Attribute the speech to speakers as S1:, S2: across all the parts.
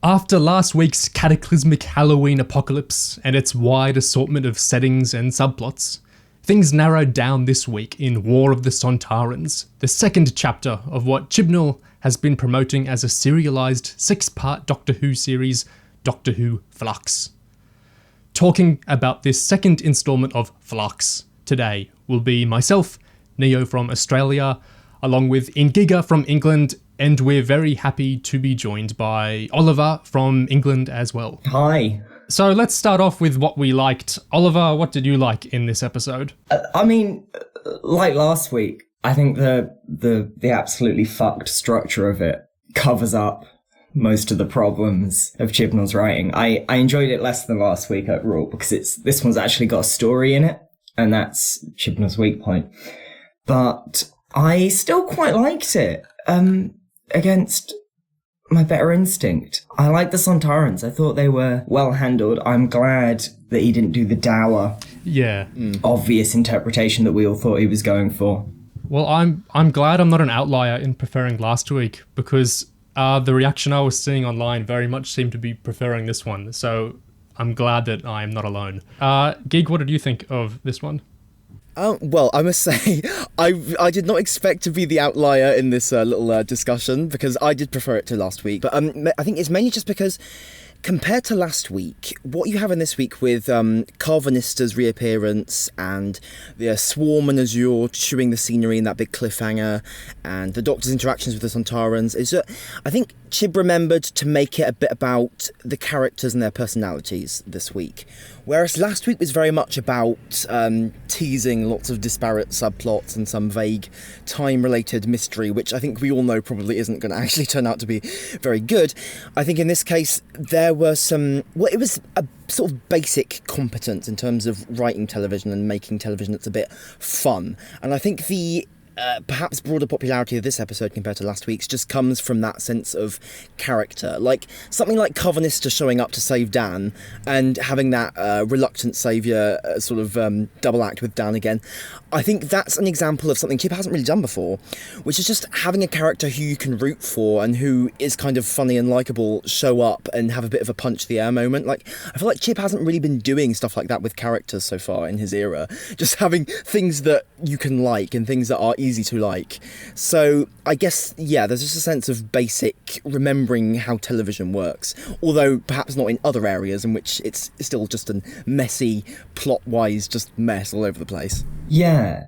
S1: After last week's cataclysmic Halloween apocalypse and its wide assortment of settings and subplots, things narrowed down this week in War of the Sontarans, the second chapter of what Chibnall has been promoting as a serialised 6-part Doctor Who series, Doctor Who Flux. Talking about this second instalment of Flux today will be myself, Neo from Australia, along with Ingiga from England, and we're very happy to be joined by Oliver from England as well.
S2: Hi.
S1: So let's start off with what we liked. Oliver, what did you like in this episode?
S2: Like last week, I think the absolutely fucked structure of it covers up most of the problems of Chibnall's writing. I enjoyed it less than last week overall because this one's actually got a story in it, and that's Chibnall's weak point. But I still quite liked it. Against my better instinct. I like the Sontarans. I thought they were well handled. I'm glad that he didn't do the dour, obvious interpretation that we all thought he was going for.
S1: Well, I'm glad I'm not an outlier in preferring last week, because the reaction I was seeing online very much seemed to be preferring this one. So I'm glad that I'm not alone. Gig, what did you think of this one?
S3: Well, I must say, I did not expect to be the outlier in this little discussion, because I did prefer it to last week. But I think it's mainly just because, compared to last week, what you have in this week with Carvanista's reappearance and the Swarm and Azure chewing the scenery in that big cliffhanger, and the Doctor's interactions with the Sontarans, is that I think Chib remembered to make it a bit about the characters and their personalities this week. Whereas last week was very much about teasing lots of disparate subplots and some vague time-related mystery, which I think we all know probably isn't going to actually turn out to be very good. I think in this case, there were some... Well, it was a sort of basic competence in terms of writing television and making television that's a bit fun. And I think the... perhaps broader popularity of this episode compared to last week's just comes from that sense of character. Like, something like Carvanista showing up to save Dan and having that reluctant saviour sort of double act with Dan again. I think that's an example of something Chib hasn't really done before, which is just having a character who you can root for and who is kind of funny and likeable show up and have a bit of a punch the air moment. Like, I feel like Chib hasn't really been doing stuff like that with characters so far in his era. Just having things that you can like and things that are easy to like. So I guess, yeah, there's just a sense of basic remembering how television works, although perhaps not in other areas in which it's still just a messy, plot-wise just mess all over the place.
S2: Yeah,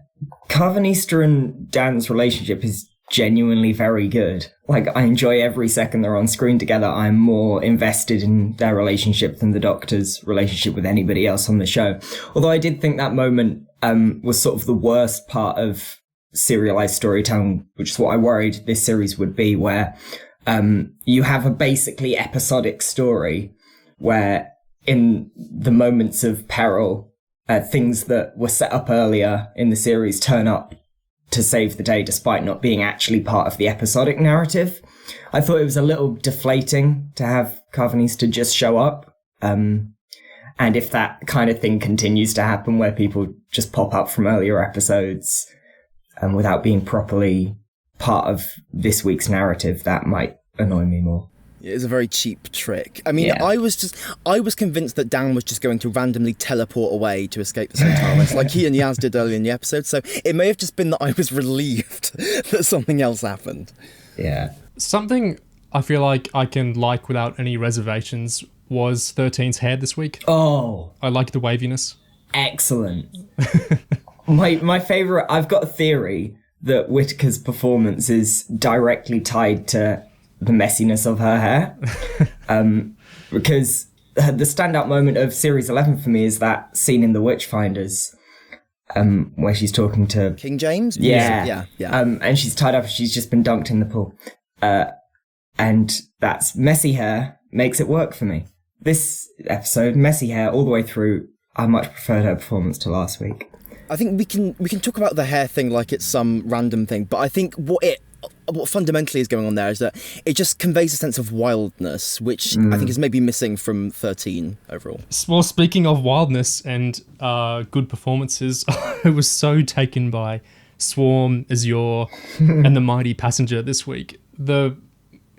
S2: Carvanista and Dan's relationship is genuinely very good. Like, I enjoy every second they're on screen together. I'm more invested in their relationship than the Doctor's relationship with anybody else on the show. Although I did think that moment was sort of the worst part of serialized storytelling, which is what I worried this series would be, where you have a basically episodic story where in the moments of peril, things that were set up earlier in the series turn up to save the day despite not being actually part of the episodic narrative. I thought it was a little deflating to have Carvanista just show up. And if that kind of thing continues to happen where people just pop up from earlier episodes without being properly part of this week's narrative, that might annoy me more.
S3: It's a very cheap trick. I mean,
S2: Yeah.
S3: I was convinced that Dan was just going to randomly teleport away to escape the Sontarans, like he and Yaz did earlier in the episode, so it may have just been that I was relieved that something else happened.
S2: Yeah.
S1: Something I feel like I can like without any reservations was 13's hair this week.
S2: Oh,
S1: I like the waviness.
S2: excellent. My favourite, I've got a theory that Whittaker's performance is directly tied to the messiness of her hair. Because the standout moment of Series 11 for me is that scene in The Witchfinders, where she's talking to...
S3: King James?
S2: Yeah.
S3: Yeah.
S2: And she's tied up, she's just been dunked in the pool. And that's messy hair makes it work for me. This episode, messy hair all the way through, I much preferred her performance to last week.
S3: I think we can talk about the hair thing like it's some random thing, but I think what fundamentally is going on there is that it just conveys a sense of wildness, which I think is maybe missing from 13 overall.
S1: Well, speaking of wildness and good performances, I was so taken by Swarm, Azure, and the Mighty Passenger this week. The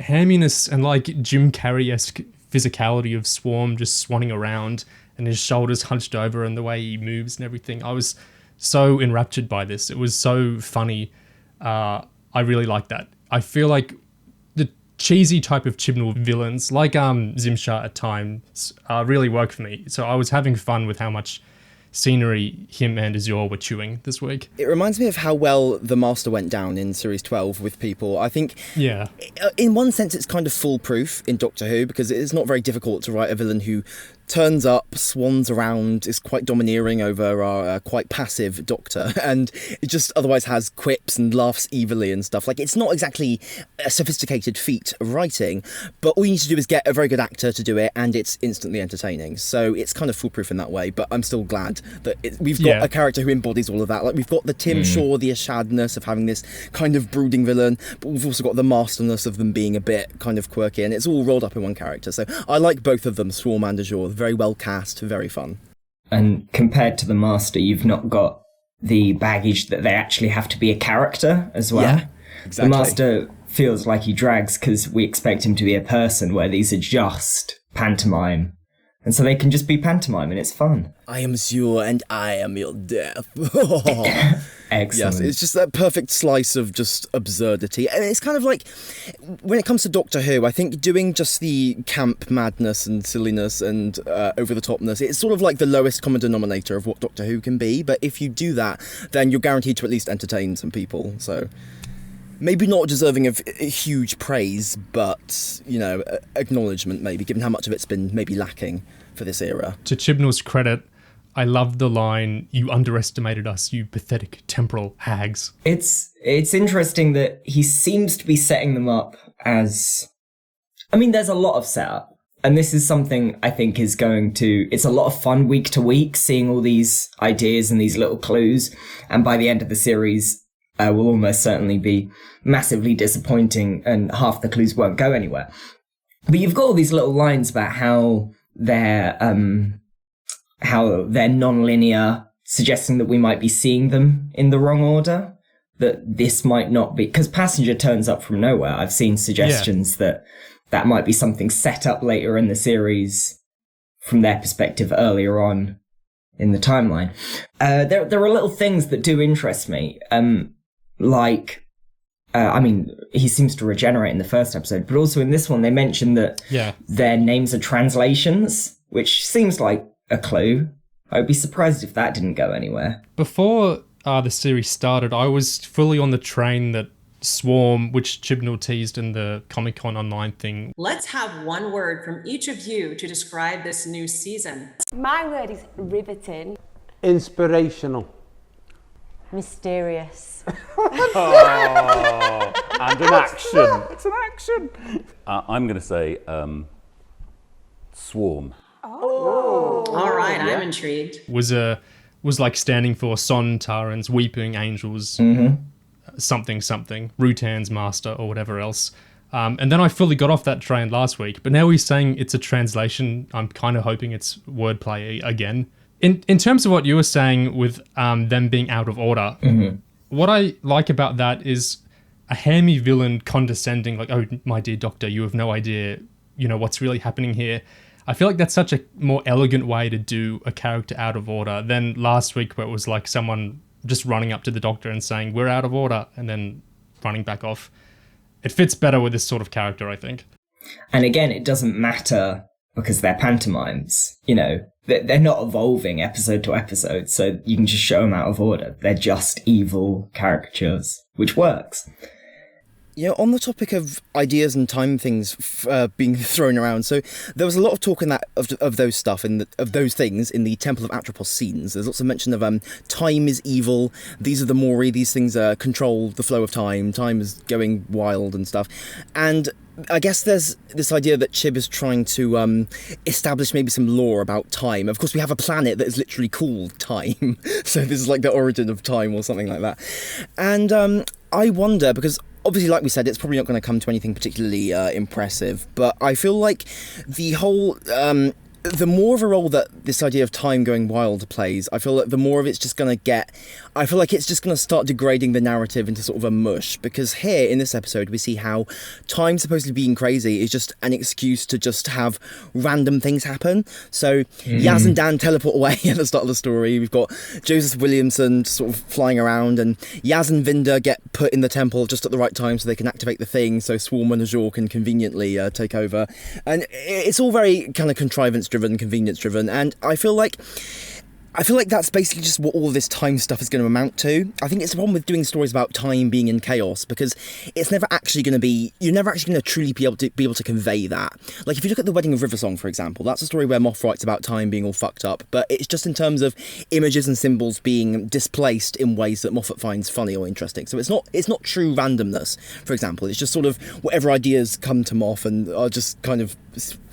S1: hamminess and like Jim Carrey-esque physicality of Swarm just swanning around and his shoulders hunched over and the way he moves and everything. I was so enraptured by this. It was so funny. I really like that. I feel like the cheesy type of Chibnall villains, like Zimshar at times, really work for me. So I was having fun with how much scenery him and Azure were chewing this week.
S3: It reminds me of how well the Master went down in Series 12 with people. I think,
S1: yeah,
S3: in one sense, it's kind of foolproof in Doctor Who, because it is not very difficult to write a villain who turns up, swans around, is quite domineering over our quite passive Doctor, and it just otherwise has quips and laughs evilly and stuff. Like, it's not exactly a sophisticated feat of writing, but all you need to do is get a very good actor to do it, and it's instantly entertaining. So it's kind of foolproof in that way, but I'm still glad that we've got a character who embodies all of that. Like, we've got the Tim Shaw, the Ashadness of having this kind of brooding villain, but we've also got the Masterness of them being a bit kind of quirky, and it's all rolled up in one character. So I like both of them, Swarm and Azure. Very well cast, very fun.
S2: And compared to the Master, you've not got the baggage that they actually have to be a character as well.
S3: Yeah, exactly.
S2: The Master feels like he drags because we expect him to be a person, where these are just pantomime. And so they can just be pantomime and it's fun.
S3: I am Azure and I am your death.
S2: Excellent.
S3: Yes, it's just that perfect slice of just absurdity. And it's kind of like, when it comes to Doctor Who, I think doing just the camp madness and silliness and over-the-topness, it's sort of like the lowest common denominator of what Doctor Who can be. But if you do that, then you're guaranteed to at least entertain some people. So maybe not deserving of huge praise, but, you know, acknowledgement maybe, given how much of it's been maybe lacking for this era.
S1: To Chibnall's credit, I love the line, "You underestimated us, you pathetic temporal hags."
S2: It's interesting that he seems to be setting them up as... I mean, there's a lot of setup. And this is something I think is going to... It's a lot of fun week to week, seeing all these ideas and these little clues. And by the end of the series, will almost certainly be massively disappointing and half the clues won't go anywhere. But you've got all these little lines about how they're non-linear, suggesting that we might be seeing them in the wrong order, that this might not be... Because Passenger turns up from nowhere. I've seen suggestions that might be something set up later in the series from their perspective earlier on in the timeline. There are little things that do interest me. I mean, he seems to regenerate in the first episode, but also in this one, they mentioned that their names are translations, which seems like a clue. I'd be surprised if that didn't go anywhere.
S1: Before the series started, I was fully on the train that Swarm, which Chibnall teased in the Comic-Con online thing.
S4: Let's have one word from each of you to describe this new season.
S5: My word is riveting.
S6: Inspirational.
S5: Mysterious.
S6: Oh, and an action. It's an action.
S7: I'm going to say Swarm.
S4: All right, I'm intrigued.
S1: Was like standing for Sontarans, Weeping Angels, something, Rutan's Master, or whatever else. And then I fully got off that train last week, but now he's saying it's a translation. I'm kind of hoping it's wordplay again. In terms of what you were saying with them being out of order, what I like about that is a hammy villain condescending, like, "Oh, my dear Doctor, you have no idea, what's really happening here." I feel like that's such a more elegant way to do a character out of order than last week, where it was like someone just running up to the Doctor and saying, "We're out of order," and then running back off. It fits better with this sort of character, I think.
S2: And again, it doesn't matter because they're pantomimes. They're not evolving episode to episode, so you can just show them out of order. They're just evil caricatures, which works.
S3: On the topic of ideas and time things being thrown around, so there was a lot of talk in that of those stuff of those things in the Temple of Atropos scenes. There's lots of mention of time is evil. These are the Mori. These things control the flow of time. Time is going wild and stuff. And I guess there's this idea that Chib is trying to establish maybe some lore about time. Of course, we have a planet that is literally called Time, so this is like the origin of time or something like that. And I wonder, because obviously, like we said, it's probably not going to come to anything particularly impressive, but I feel like the whole the more of a role that this idea of time going wild plays, I feel like the more of it's just going to get... I feel like it's just going to start degrading the narrative into sort of a mush, because here in this episode we see how time supposedly being crazy is just an excuse to just have random things happen. So Yaz and Dan teleport away at the start of the story. We've got Joseph Williamson sort of flying around, and Yaz and Vinda get put in the temple just at the right time so they can activate the thing, so Swarm and Azure can conveniently take over. And it's all very kind of contrivance-driven, convenience-driven, and I feel like that's basically just what all this time stuff is going to amount to. I think it's the problem with doing stories about time being in chaos, because it's never actually going to be... You're never actually going to truly be able to convey that. Like, if you look at The Wedding of Riversong, for example, that's a story where Moff writes about time being all fucked up, but it's just in terms of images and symbols being displaced in ways that Moffat finds funny or interesting. So it's not true randomness, for example. It's just sort of whatever ideas come to Moff and are just kind of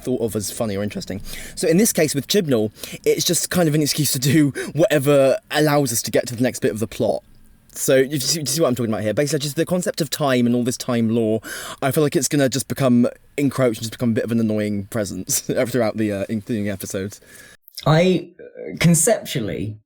S3: thought of as funny or interesting. So in this case with Chibnall, it's just kind of an excuse to do whatever allows us to get to the next bit of the plot. So you see what I'm talking about here? Basically, just the concept of time and all this time lore, I feel like it's going to just become encroached and just become a bit of an annoying presence throughout the including episodes.
S2: Conceptually,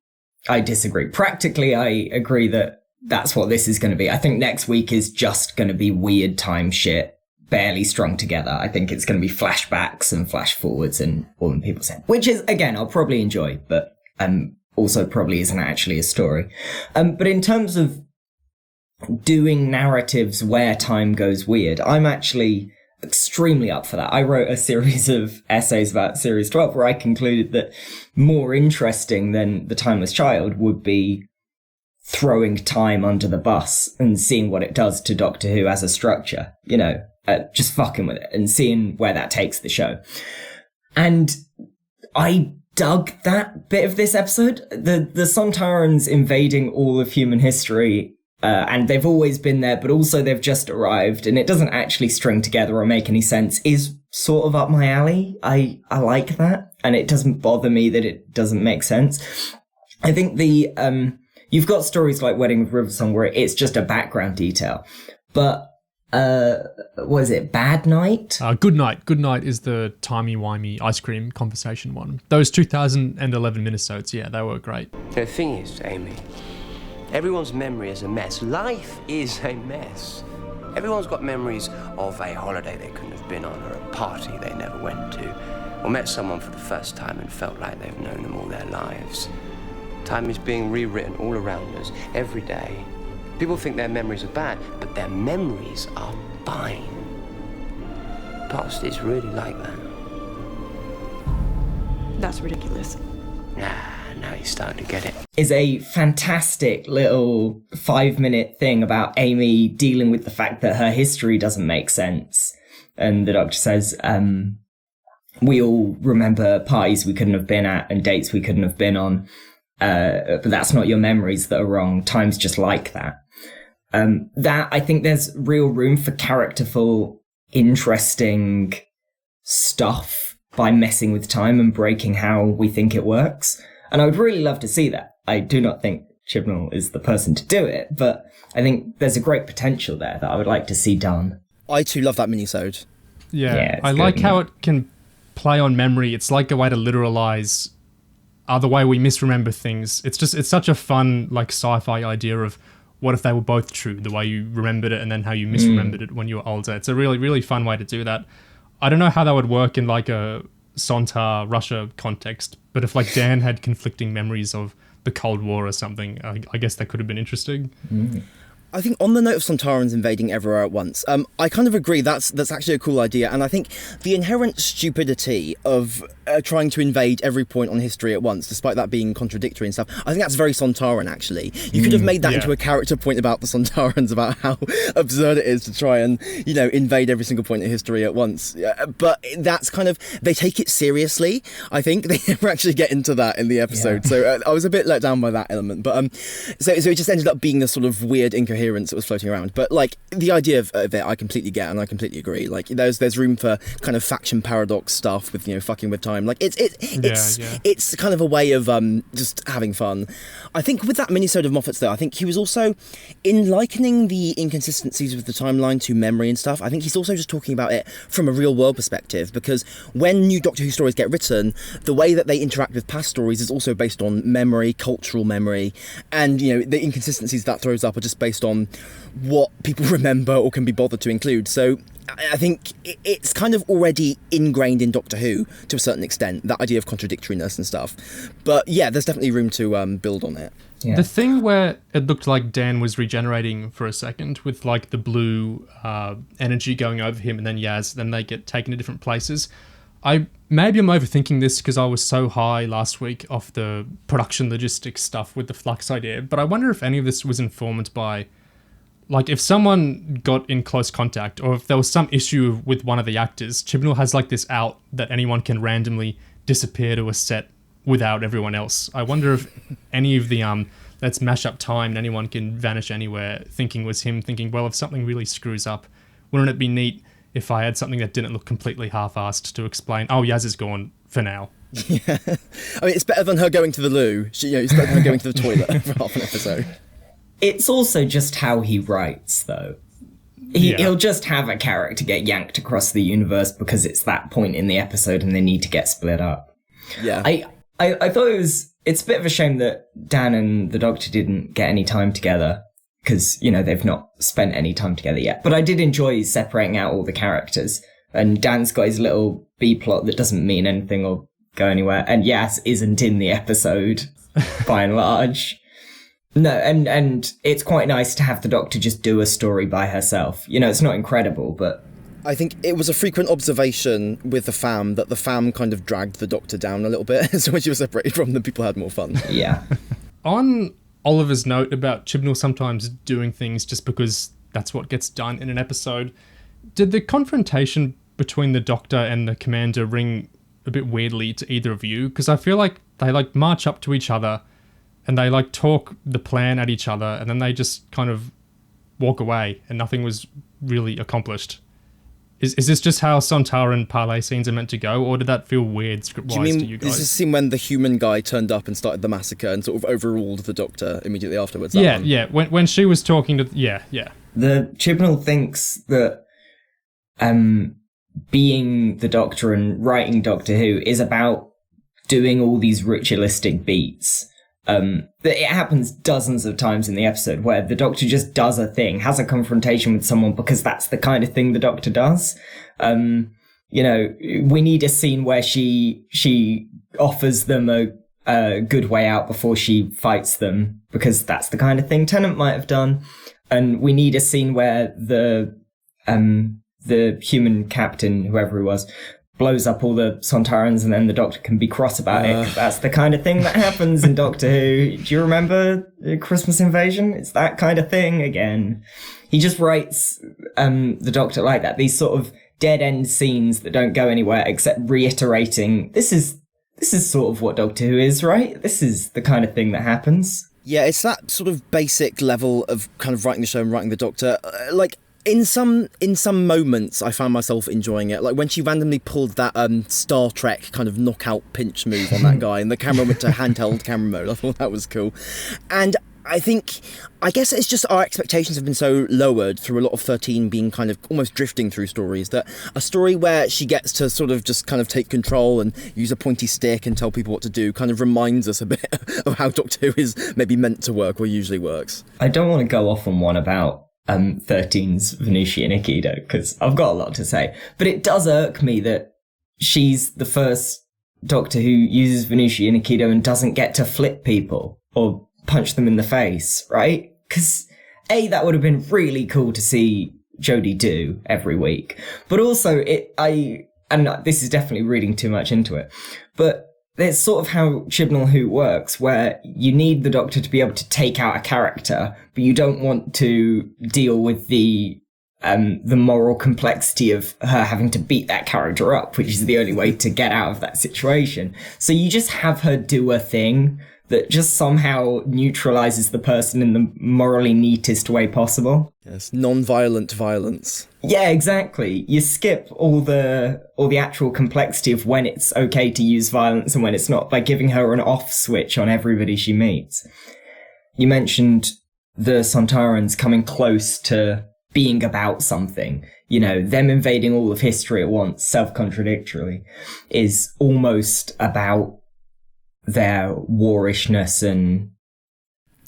S2: I disagree. Practically, I agree that that's what this is going to be. I think next week is just going to be weird time shit, barely strung together. I think it's going to be flashbacks and flash forwards and all the people said, which is, again, I'll probably enjoy, but also probably isn't actually a story. But in terms of doing narratives where time goes weird, I'm actually extremely up for that. I wrote a series of essays about Series 12 where I concluded that more interesting than The Timeless Child would be throwing time under the bus and seeing what it does to Doctor Who as a structure, just fucking with it and seeing where that takes the show. And I dug that bit of this episode. The Sontarans invading all of human history, and they've always been there, but also they've just arrived, and it doesn't actually string together or make any sense, is sort of up my alley. I like that, and it doesn't bother me that it doesn't make sense. I think you've got stories like Wedding with Riversong where it's just a background detail, but was it Bad Night?
S1: Good Night. Good Night is the timey-wimey ice cream conversation one. Those 2011 minisodes, yeah, they were great.
S7: The thing is, Amy, everyone's memory is a mess. Life is a mess. Everyone's got memories of a holiday they couldn't have been on, or a party they never went to, or met someone for the first time and felt like they've known them all their lives. Time is being rewritten all around us, every day. People think their memories are bad, but their memories are fine. Past is really like that.
S8: That's ridiculous.
S7: Now you're starting to get it.
S2: Is a fantastic little 5-minute thing about Amy dealing with the fact that her history doesn't make sense. And the Doctor says, we all remember parties we couldn't have been at and dates we couldn't have been on. But that's not your memories that are wrong. Time's just like that. That I think there's real room for characterful, interesting stuff by messing with time and breaking how we think it works. And I would really love to see that. I do not think Chibnall is the person to do it, but I think there's a great potential there that I would like to see done.
S3: I too love that minisode.
S1: Yeah, I like how it can play on memory. It's like a way to literalize the way we misremember things. It's such a fun, like, sci-fi idea of what if they were both true, the way you remembered it and then how you misremembered it when you were older. It's a really, really fun way to do that. I don't know how that would work in like a Sontar Russia context, but if like Dan had conflicting memories of the Cold War or something, I guess that could have been interesting.
S3: I think on the note of Sontarans invading everywhere at once, I kind of agree that's actually a cool idea, and I think the inherent stupidity of trying to invade every point on history at once, despite that being contradictory and stuff, I think that's very Sontaran, actually. You could have made that into a character point about the Sontarans, about how absurd it is to try and, invade every single point in history at once. But that's kind of, they take it seriously, I think. They never actually get into that in the episode, so I was a bit let down by that element. But so it just ended up being this sort of weird, incoherent incoherence that was floating around. But like the idea of it, I completely get and I completely agree. Like there's room for kind of faction paradox stuff with fucking with time. Like it's kind of a way of just having fun. I think with that minisode of Moffat's though, I think he was also in likening the inconsistencies with the timeline to memory and stuff. I think he's also just talking about it from a real world perspective, because when new Doctor Who stories get written, the way that they interact with past stories is also based on memory, cultural memory, and the inconsistencies that throws up are just based on what people remember or can be bothered to include. So I think it's kind of already ingrained in Doctor Who to a certain extent, that idea of contradictoriness and stuff. But yeah, there's definitely room to build on it.
S1: Yeah. The thing where it looked like Dan was regenerating for a second with like the blue energy going over him and then Yaz, then they get taken to different places. Maybe I'm overthinking this because I was so high last week off the production logistics stuff with the Flux idea, but I wonder if any of this was informed by, like, if someone got in close contact or if there was some issue with one of the actors. Chibnall has like this out that anyone can randomly disappear to a set without everyone else. I wonder if any of the let's mash up time and anyone can vanish anywhere thinking was him thinking, well, if something really screws up, wouldn't it be neat if I had something that didn't look completely half-assed to explain, oh, Yaz is gone for now.
S3: Yeah. I mean, it's better than her going to the loo. It's better than her going to the toilet for half an episode.
S2: It's also just how he writes, though. He'll just have a character get yanked across the universe because it's that point in the episode and they need to get split up.
S3: Yeah.
S2: I thought it's a bit of a shame that Dan and the Doctor didn't get any time together, because, they've not spent any time together yet. But I did enjoy separating out all the characters. And Dan's got his little B-plot that doesn't mean anything or go anywhere. And Yaz isn't in the episode, by and large. No, and it's quite nice to have the Doctor just do a story by herself. It's not incredible, but...
S3: I think it was a frequent observation with the fam that the fam kind of dragged the Doctor down a little bit. So when she was separated from them, people had more fun.
S2: Yeah.
S1: On Oliver's note about Chibnall sometimes doing things just because that's what gets done in an episode, did the confrontation between the Doctor and the Commander ring a bit weirdly to either of you? Because I feel like they march up to each other and they talk the plan at each other and then they just kind of walk away and nothing was really accomplished. Is this just how Sontaran parley scenes are meant to go, or did that feel weird script-wise to you guys?
S3: This is the scene when the human guy turned up and started the massacre and sort of overruled the Doctor immediately afterwards?
S1: Yeah. When she was talking to... Yeah.
S2: The Chibnall thinks that being the Doctor and writing Doctor Who is about doing all these ritualistic beats. It happens dozens of times in the episode where the Doctor just does a thing, has a confrontation with someone because that's the kind of thing the Doctor does. We need a scene where she offers them a good way out before she fights them because that's the kind of thing Tennant might have done. And we need a scene where the human captain, whoever he was, blows up all the Sontarans and then the Doctor can be cross about it. 'Cause that's the kind of thing that happens in Doctor Who. Do you remember Christmas Invasion? It's that kind of thing again. He just writes the Doctor like that. These sort of dead-end scenes that don't go anywhere except reiterating, this is sort of what Doctor Who is, right? This is the kind of thing that happens.
S3: Yeah, it's that sort of basic level of kind of writing the show and writing the Doctor. In some moments, I found myself enjoying it. Like when she randomly pulled that Star Trek kind of knockout pinch move on that guy, and the camera went to handheld camera mode. I thought that was cool. And I guess it's just our expectations have been so lowered through a lot of 13 being kind of almost drifting through stories, that a story where she gets to sort of just kind of take control and use a pointy stick and tell people what to do kind of reminds us a bit of how Doctor Who is maybe meant to work or usually works.
S2: I don't want to go off on one about 13's Venusian Aikido, because I've got a lot to say. But it does irk me that she's the first Doctor who uses Venusian Aikido and doesn't get to flip people or punch them in the face, right? Because, A, that would have been really cool to see Jodie do every week. But also, and this is definitely reading too much into it, but there's sort of how Chibnall Who works, where you need the Doctor to be able to take out a character, but you don't want to deal with the moral complexity of her having to beat that character up, which is the only way to get out of that situation. So you just have her do a thing that just somehow neutralizes the person in the morally neatest way possible.
S3: Yes, non-violent violence.
S2: Yeah, exactly. You skip all the actual complexity of when it's okay to use violence and when it's not by giving her an off switch on everybody she meets. You mentioned the Sontarans coming close to being about something. You know, them invading all of history at once, self-contradictorily, is almost about their warishness and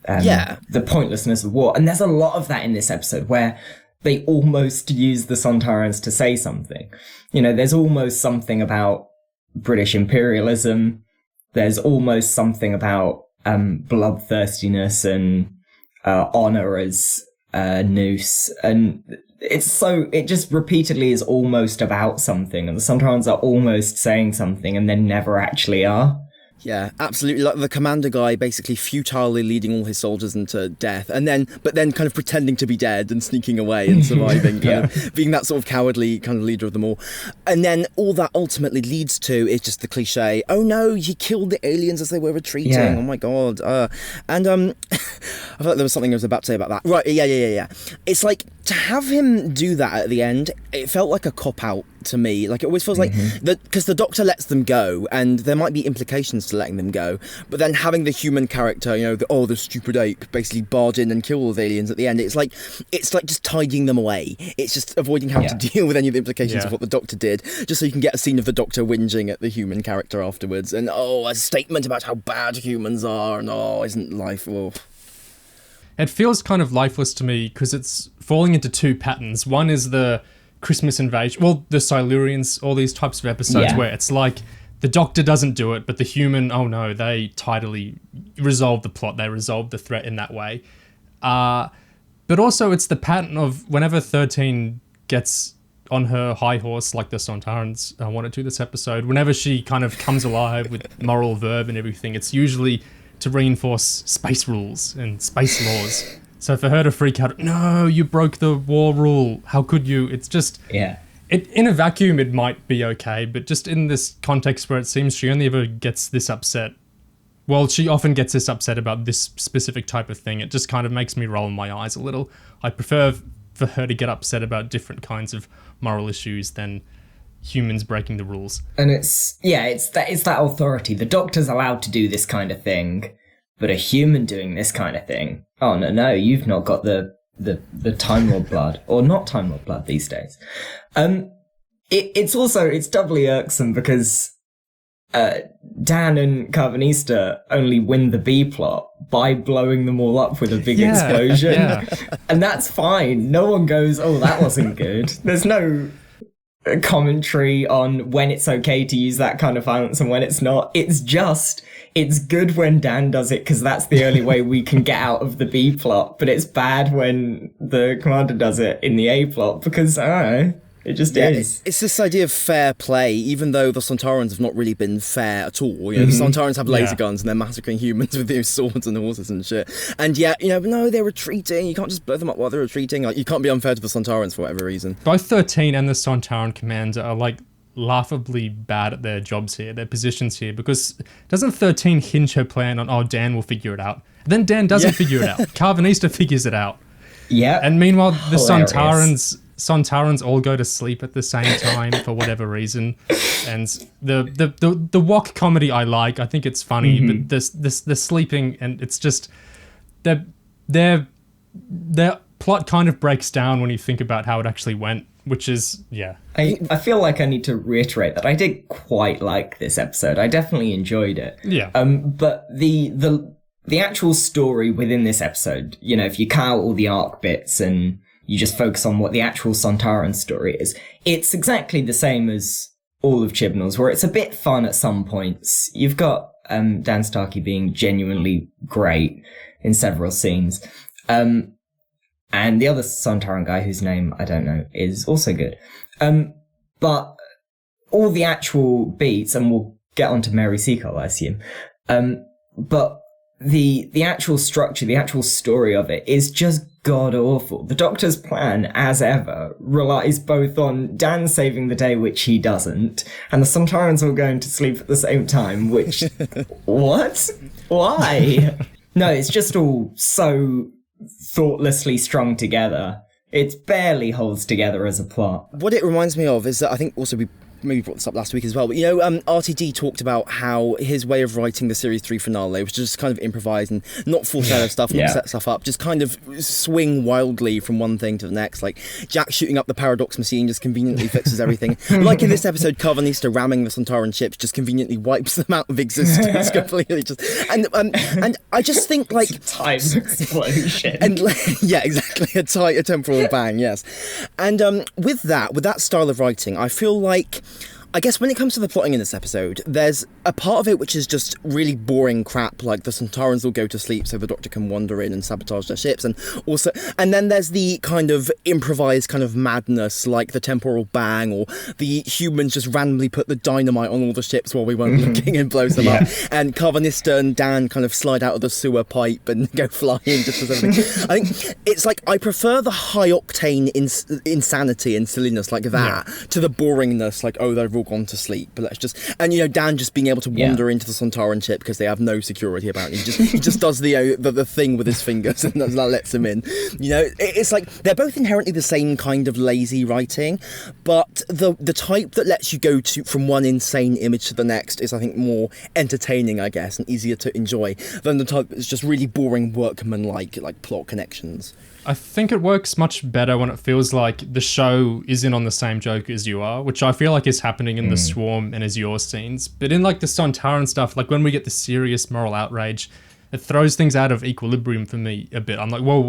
S2: the pointlessness of war. And there's a lot of that in this episode where they almost use the Sontarans to say something. You know, there's almost something about British imperialism. There's almost something about bloodthirstiness and honor as noose. And it just repeatedly is almost about something. And the Sontarans are almost saying something and then never actually are.
S3: Yeah, absolutely. Like the commander guy basically futilely leading all his soldiers into death, but then kind of pretending to be dead and sneaking away and surviving, kind of being that sort of cowardly kind of leader of them all. And then all that ultimately leads to is just the cliche, oh no, he killed the aliens as they were retreating. Yeah. Oh my god. I thought there was something I was about to say about that. Right, yeah. It's like, to have him do that at the end, it felt like a cop-out to me. Like, it always feels like because the Doctor lets them go, and there might be implications to letting them go, but then having the human character, you know, the stupid ape, basically barge in and kill all the aliens at the end. It's like just tidying them away. It's just avoiding having to deal with any of the implications of what the Doctor did, just so you can get a scene of the Doctor whinging at the human character afterwards, and a statement about how bad humans are, and isn't life.
S1: It feels kind of lifeless to me because it's falling into two patterns. One is the Christmas invasion, well, the Silurians, all these types of episodes where it's like the Doctor doesn't do it, but the human, oh no, they tidily resolve the plot, they resolve the threat in that way. But also it's the pattern of whenever 13 gets on her high horse, like the Sontarans wanted to this episode, whenever she kind of comes alive with moral verb and everything, it's usually to reinforce space rules and space laws. So for her to freak out, no, you broke the war rule, how could you? It's just... In a vacuum, it might be okay, but just in this context where it seems she only ever gets this upset, well, she often gets this upset about this specific type of thing, it just kind of makes me roll my eyes a little. I prefer for her to get upset about different kinds of moral issues than humans breaking the rules. And it's that authority. The Doctor's allowed to do this kind of thing, but a human doing this kind of thing, oh no, you've not got the Time Lord blood, or not Time Lord blood these days. It's doubly irksome because Dan and Carvanista only win the B plot by blowing them all up with a big explosion. And that's fine. No one goes, oh, that wasn't good. There's no commentary on when it's okay to use that kind of violence and when it's not. It's good when Dan does it because that's the only way we can get out of the B plot, but it's bad when the commander does it in the A plot because, I don't know, it just is. It's
S3: this idea of fair play, even though the Sontarans have not really been fair at all. You know, the Sontarans have laser guns and they're massacring humans with those swords and horses and shit. And no, they're retreating. You can't just blow them up while they're retreating. Like, you can't be unfair to the Sontarans for whatever reason.
S1: Both 13 and the Sontaran commander are like laughably bad at their jobs here, their positions here, because doesn't 13 hinge her plan on, oh, Dan will figure it out? And then Dan doesn't figure it out. Carvanista figures it out.
S2: Yeah.
S1: And meanwhile, the Sontarans all go to sleep at the same time for whatever reason. And the wok comedy I like. I think it's funny, but the sleeping, and it's just their plot kind of breaks down when you think about how it actually went, which is
S2: I feel like I need to reiterate that I did quite like this episode. I definitely enjoyed it.
S1: Yeah.
S2: But the actual story within this episode, you know, if you cut out all the arc bits and you just focus on what the actual Sontaran story is, it's exactly the same as all of Chibnall's, where it's a bit fun at some points. You've got Dan Starkey being genuinely great in several scenes. And the other Sontaran guy, whose name I don't know, is also good. But all the actual beats, and we'll get onto Mary Seacole, I assume, but the actual structure, the actual story of it is just god awful. The Doctor's plan, as ever, relies both on Dan saving the day, which he doesn't, and the Sontarans all going to sleep at the same time, which... What? Why? No, it's just all so thoughtlessly strung together. It barely holds together as a plot.
S3: What it reminds me of is that I think also we maybe brought this up last week as well, but RTD talked about how his way of writing the Series 3 finale was just kind of improvise and not foreshadow stuff, not set stuff up, just kind of swing wildly from one thing to the next, like Jack shooting up the paradox machine just conveniently fixes everything. Like in this episode, Carvanista ramming the Sontaran ships just conveniently wipes them out of existence completely. And I just think like...
S2: Time explosion.
S3: And yeah, exactly, a temporal bang, yes. And with that style of writing, I feel like, I guess when it comes to the plotting in this episode, there's a part of it which is just really boring crap, like the Sontarans will go to sleep so the Doctor can wander in and sabotage their ships, and then there's the kind of improvised kind of madness, like the temporal bang, or the humans just randomly put the dynamite on all the ships while we weren't looking and blows them up, and Carvanista and Dan kind of slide out of the sewer pipe and go flying just as everything. I think it's like, I prefer the high octane insanity and silliness like that to the boringness, like, oh, they're all gone to sleep, but let's just, and Dan just being able to wander into the Sontaran ship because they have no security about it. He just does the thing with his fingers and that lets him in. It's like they're both inherently the same kind of lazy writing, but the type that lets you go from one insane image to the next is, I think, more entertaining, I guess, and easier to enjoy than the type that's just really boring workman-like, like plot connections.
S1: I think it works much better when it feels like the show is in on the same joke as you are, which I feel like is happening in the Swarm and Azure scenes. But in like the Sontaran stuff, like when we get the serious moral outrage, it throws things out of equilibrium for me a bit. I'm like, well,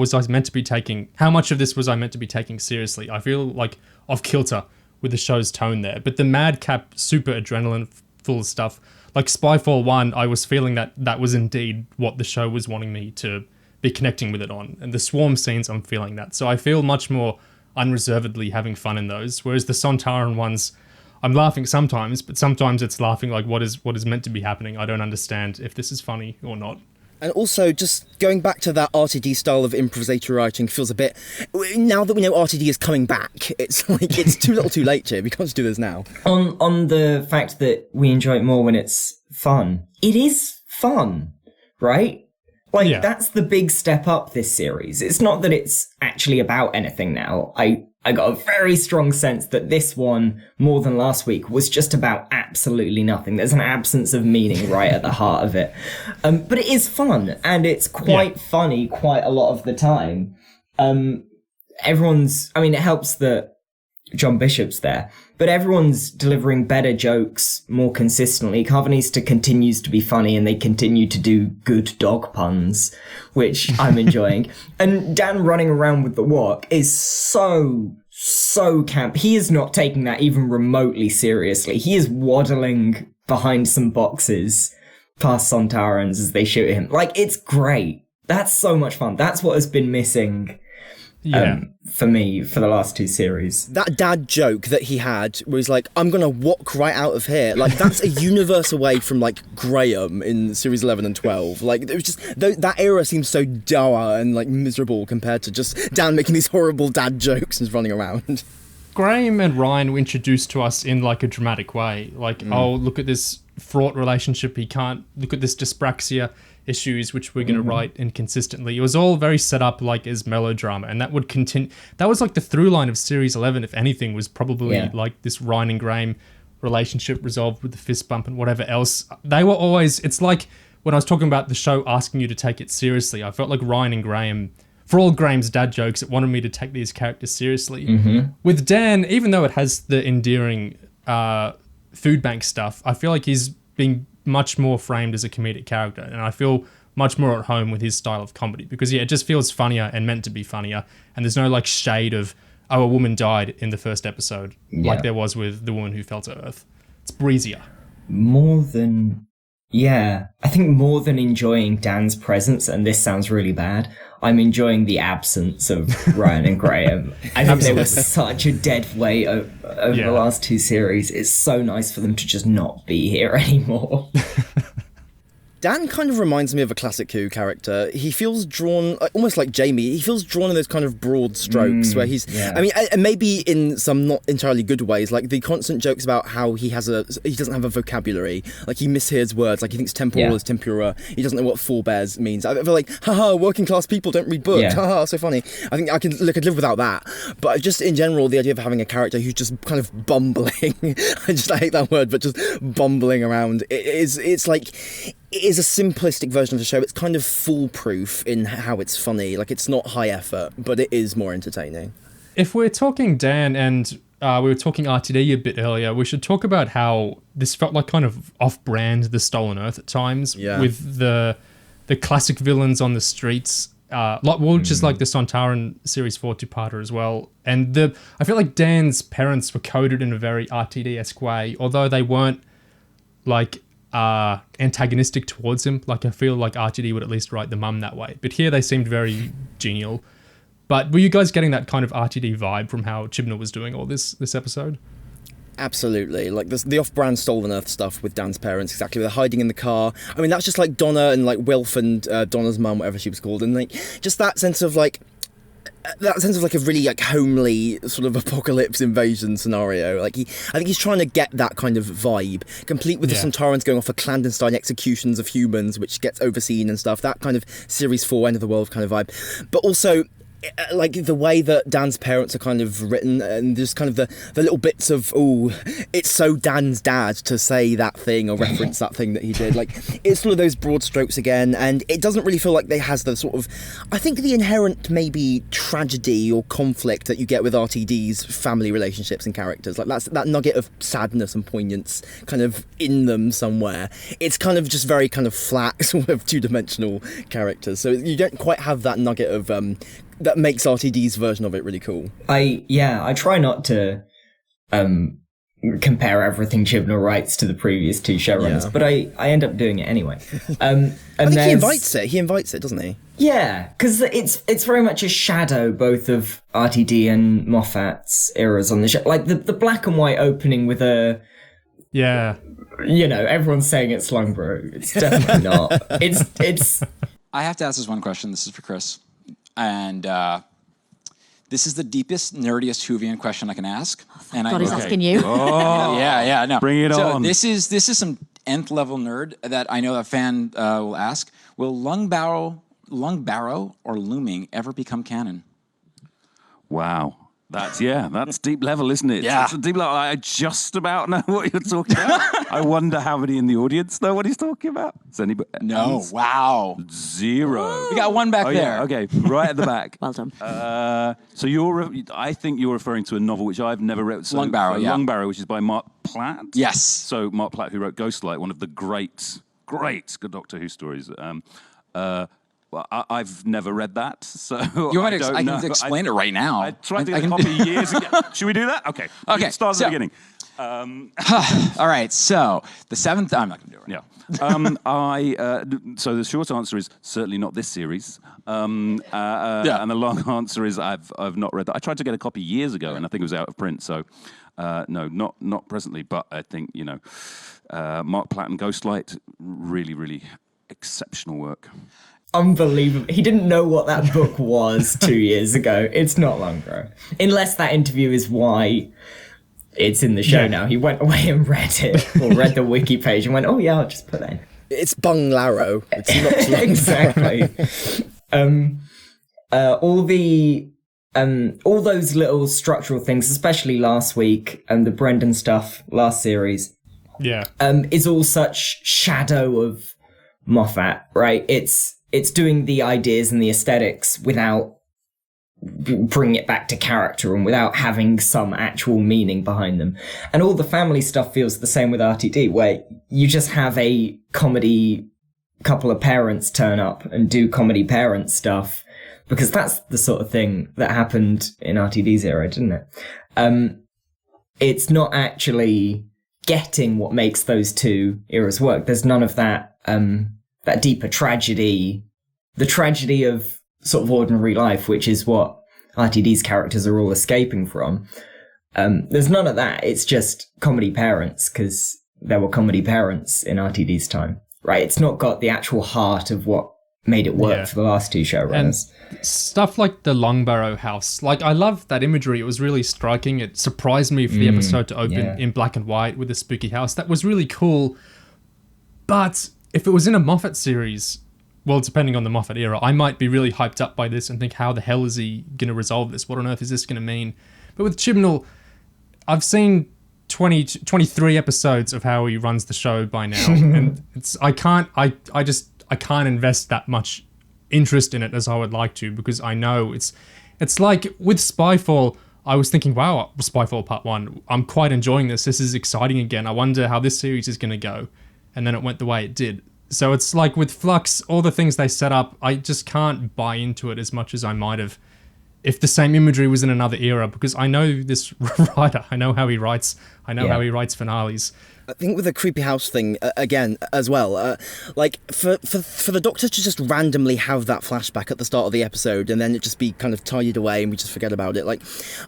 S1: how much of this was I meant to be taking seriously? I feel like off kilter with the show's tone there. But the madcap, super adrenaline full stuff, like Spyfall 1, I was feeling that was indeed what the show was wanting me to be connecting with it on. And the Swarm scenes, I'm feeling that. So I feel much more unreservedly having fun in those. Whereas the Sontaran ones, I'm laughing sometimes, but sometimes it's laughing like what is meant to be happening. I don't understand if this is funny or not.
S3: And also, just going back to that RTD style of improvisatory writing feels a bit... Now that we know RTD is coming back, it's like, it's too little too late, Chib. We can't just do this now.
S2: On the fact that we enjoy it more when it's fun. It is fun, right? Like, that's the big step up this series. It's not that it's actually about anything now. I got a very strong sense that this one, more than last week, was just about absolutely nothing. There's an absence of meaning right at the heart of it. But it is fun, and it's quite funny quite a lot of the time. It helps that John Bishop's there, but everyone's delivering better jokes more consistently. Carvanista continues to be funny, and they continue to do good dog puns, which I'm enjoying. And Dan running around with the walk is so camp. He is not taking that even remotely seriously. He is waddling behind some boxes past Sontarans as they shoot him. Like, it's great. That's so much fun. That's what has been missing for me for the last two series.
S3: That dad joke that he had was like, I'm gonna walk right out of here. Like, that's a universe away from like Graham in series 11 and 12. Like, it was just that era seems so dour and like miserable compared to just Dan making these horrible dad jokes and running around.
S1: Graham and Ryan were introduced to us in like a dramatic way. Like, oh, look at this fraught relationship. He can't look at this dyspraxia issues which we're going to write inconsistently. It was all very set up like as melodrama, and that would continue. That was like the through line of series 11, if anything, was probably like this Ryan and Graham relationship resolved with the fist bump and whatever else. They were always, it's like when I was talking about the show asking you to take it seriously, I felt like Ryan and Graham, for all Graham's dad jokes, it wanted me to take these characters seriously. With Dan, even though it has the endearing food bank stuff, I feel like he's being much more framed as a comedic character, and I feel much more at home with his style of comedy because it just feels funnier and meant to be funnier, and there's no like shade of, oh, a woman died in the first episode like there was with The Woman Who Fell to Earth. It's breezier. I think more than enjoying Dan's presence, and this sounds really bad, I'm enjoying the absence of Ryan and Graham. I think they were such a dead weight over the last two series. It's so nice for them to just not be here anymore.
S3: Dan kind of reminds me of a classic Who character. He feels drawn, almost like Jamie, he feels drawn in those kind of broad strokes where he's, I mean, and maybe in some not entirely good ways, like the constant jokes about how he doesn't have a vocabulary, like he mishears words, like he thinks temporal is tempura, he doesn't know what forebears means. I feel like, haha, working class people don't read books, haha, so funny. I think I could live without that. But just in general, the idea of having a character who's just kind of bumbling, I hate that word, but just bumbling around, it's like, it is a simplistic version of the show. It's kind of foolproof in how it's funny. Like, it's not high effort, but it is more entertaining.
S1: If we're talking Dan and we were talking RTD a bit earlier, we should talk about how this felt like kind of off-brand The Stolen Earth at times, with the classic villains on the streets, just like the Sontaran Series 4 two-parter as well. And I feel like Dan's parents were coded in a very RTD-esque way, although they weren't like antagonistic towards him. Like, I feel like RTD would at least write the mum that way, but here they seemed very genial. But were you guys getting that kind of RTD vibe from how Chibnall was doing all this episode?
S3: Absolutely. Like the off-brand Stolen Earth stuff with Dan's parents, exactly. They're hiding in the car. I mean, that's just like Donna and like Wilf and Donna's mum, whatever she was called, and like just that sense of like a really like homely sort of apocalypse invasion scenario. Like I think he's trying to get that kind of vibe, complete with the Sontarans going off for clandestine executions of humans, which gets overseen and stuff. That kind of Series 4 end of the world kind of vibe, but also like the way that Dan's parents are kind of written, and just kind of the little bits of, oh, it's so Dan's dad to say that thing or reference that thing that he did. Like, it's sort of those broad strokes again, and it doesn't really feel like they has the sort of, I think the inherent maybe tragedy or conflict that you get with RTD's family relationships and characters. Like that nugget of sadness and poignance kind of in them somewhere. It's kind of just very kind of flat sort of two-dimensional characters. So you don't quite have that nugget of that makes RTD's version of it really cool. I try not to compare everything Chibnall writes to the previous two showrunners, but I end up doing it anyway. And I think he invites it, doesn't he?
S2: Yeah, because it's very much a shadow both of RTD and Moffat's eras on the show. Like the black and white opening with a...
S1: Yeah.
S2: You know, everyone's saying it's Lungbarrow. It's definitely not. It's...
S8: I have to ask this one question. This is for Chris. And this is the deepest, nerdiest Whovian question I can ask. And
S9: God, he's asking you.
S6: Oh,
S8: yeah, no.
S6: Bring it on.
S8: This is some nth level nerd that I know a fan will ask. Will Lungbarrow or Looming ever become canon?
S6: Wow. That's deep level, isn't it?
S8: Yeah.
S6: It's a deep level. I just about know what you're talking about. I wonder how many in the audience know what he's talking about. Is anybody?
S8: No. Wow.
S6: Zero.
S8: We got one back there.
S6: Yeah, okay, right at the back.
S9: Well done.
S6: So I think you're referring to a novel which I've never read. So,
S8: Lungbarrow, yeah.
S6: Lungbarrow, which is by Mark Platt.
S8: Yes.
S6: So Mark Platt, who wrote Ghostlight, one of the great Doctor Who stories. Well, I've never read that, so
S8: I can explain it right now.
S6: I tried to get a copy years ago. Should we do that? Okay. Start at the beginning.
S8: All right, so the seventh... I'm not going to do it right
S6: now. So the short answer is certainly not this series. And the long answer is I've not read that. I tried to get a copy years ago, and I think it was out of print, so no, not presently, but I think, Mark Platt and Ghostlight, really, really exceptional work.
S2: Unbelievable. He didn't know what that book was 2 years ago. It's not Lungbarrow. Unless that interview is why it's in the show now. He went away and read it, or read the wiki page and went, oh yeah, I'll just put that in.
S3: It's Bunglarrow. It's not
S2: Exactly. All those little structural things, especially last week, and the Brendan stuff last series, is all such shadow of Moffat, right? It's doing the ideas and the aesthetics without bringing it back to character and without having some actual meaning behind them. And all the family stuff feels the same with RTD, where you just have a comedy couple of parents turn up and do comedy parent stuff, because that's the sort of thing that happened in RTD's era, didn't it? It's not actually getting what makes those two eras work. There's none of that that deeper tragedy, the tragedy of sort of ordinary life, which is what RTD's characters are all escaping from. There's none of that. It's just comedy parents, because there were comedy parents in RTD's time. right? It's not got the actual heart of what made it work for the last two showrunners.
S1: And stuff like the Lungbarrow house, like, I love that imagery. It was really striking. It surprised me for the episode to open in black and white with a spooky house. That was really cool. But if it was in a Moffat series, well, depending on the Moffat era, I might be really hyped up by this and think, how the hell is he going to resolve this? What on earth is this going to mean? But with Chibnall, I've seen 23 episodes of how he runs the show by now, and I can't invest that much interest in it as I would like to, because I know it's like with Spyfall. I was thinking, wow, Spyfall Part 1, I'm quite enjoying this. This is exciting again. I wonder how this series is going to go. And then it went the way it did. So it's like with Flux, all the things they set up, I just can't buy into it as much as I might have if the same imagery was in another era, because I know this writer, I know how he writes, I know how he writes finales.
S3: I think with the creepy house thing, again, as well, like, for the Doctor to just randomly have that flashback at the start of the episode and then it just be kind of tidied away and we just forget about it, like,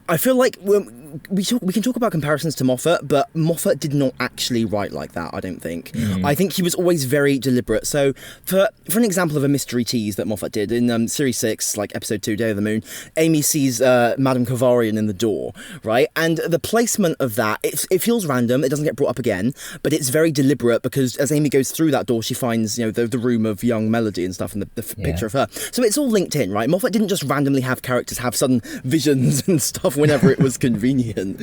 S3: I feel like we can talk about comparisons to Moffat, but Moffat did not actually write like that, I don't think. I think he was always very deliberate. So, for an example of a mystery tease that Moffat did, in Series 6, like Episode 2, Day of the Moon, Amy sees Madame Kovarian in the door, right? And the placement of that, it feels random, it doesn't get brought up again, but it's very deliberate, because as Amy goes through that door, she finds, the room of young Melody and stuff, and the picture of her. So it's all linked in, right? Moffat didn't just randomly have characters have sudden visions and stuff whenever it was convenient.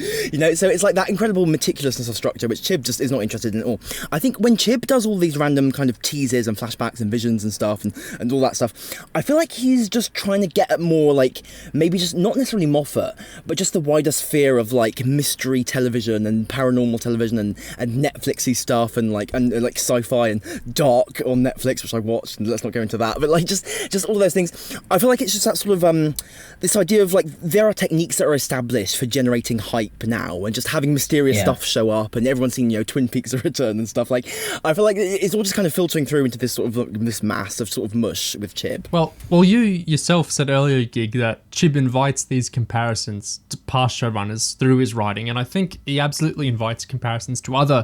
S3: So it's like that incredible meticulousness of structure, which Chib just is not interested in at all. I think when Chib does all these random kind of teases and flashbacks and visions and stuff and all that stuff, I feel like he's just trying to get at more, like, maybe just not necessarily Moffat, but just the wider sphere of, like, mystery television and paranormal television and Netflixy stuff and like sci-fi and dark on Netflix, which I watched, and let's not go into that, but like just all those things. I feel like it's just that sort of this idea of, like, there are techniques that are established for generating hype now and just having mysterious stuff show up and everyone's seen Twin Peaks: The Return and stuff. Like, I feel like it's all just kind of filtering through into this sort of this mass of sort of mush with Chib.
S1: Well, you yourself said earlier, Gig, that Chib invites these comparisons to past showrunners through his writing, and I think he absolutely invites comparisons to other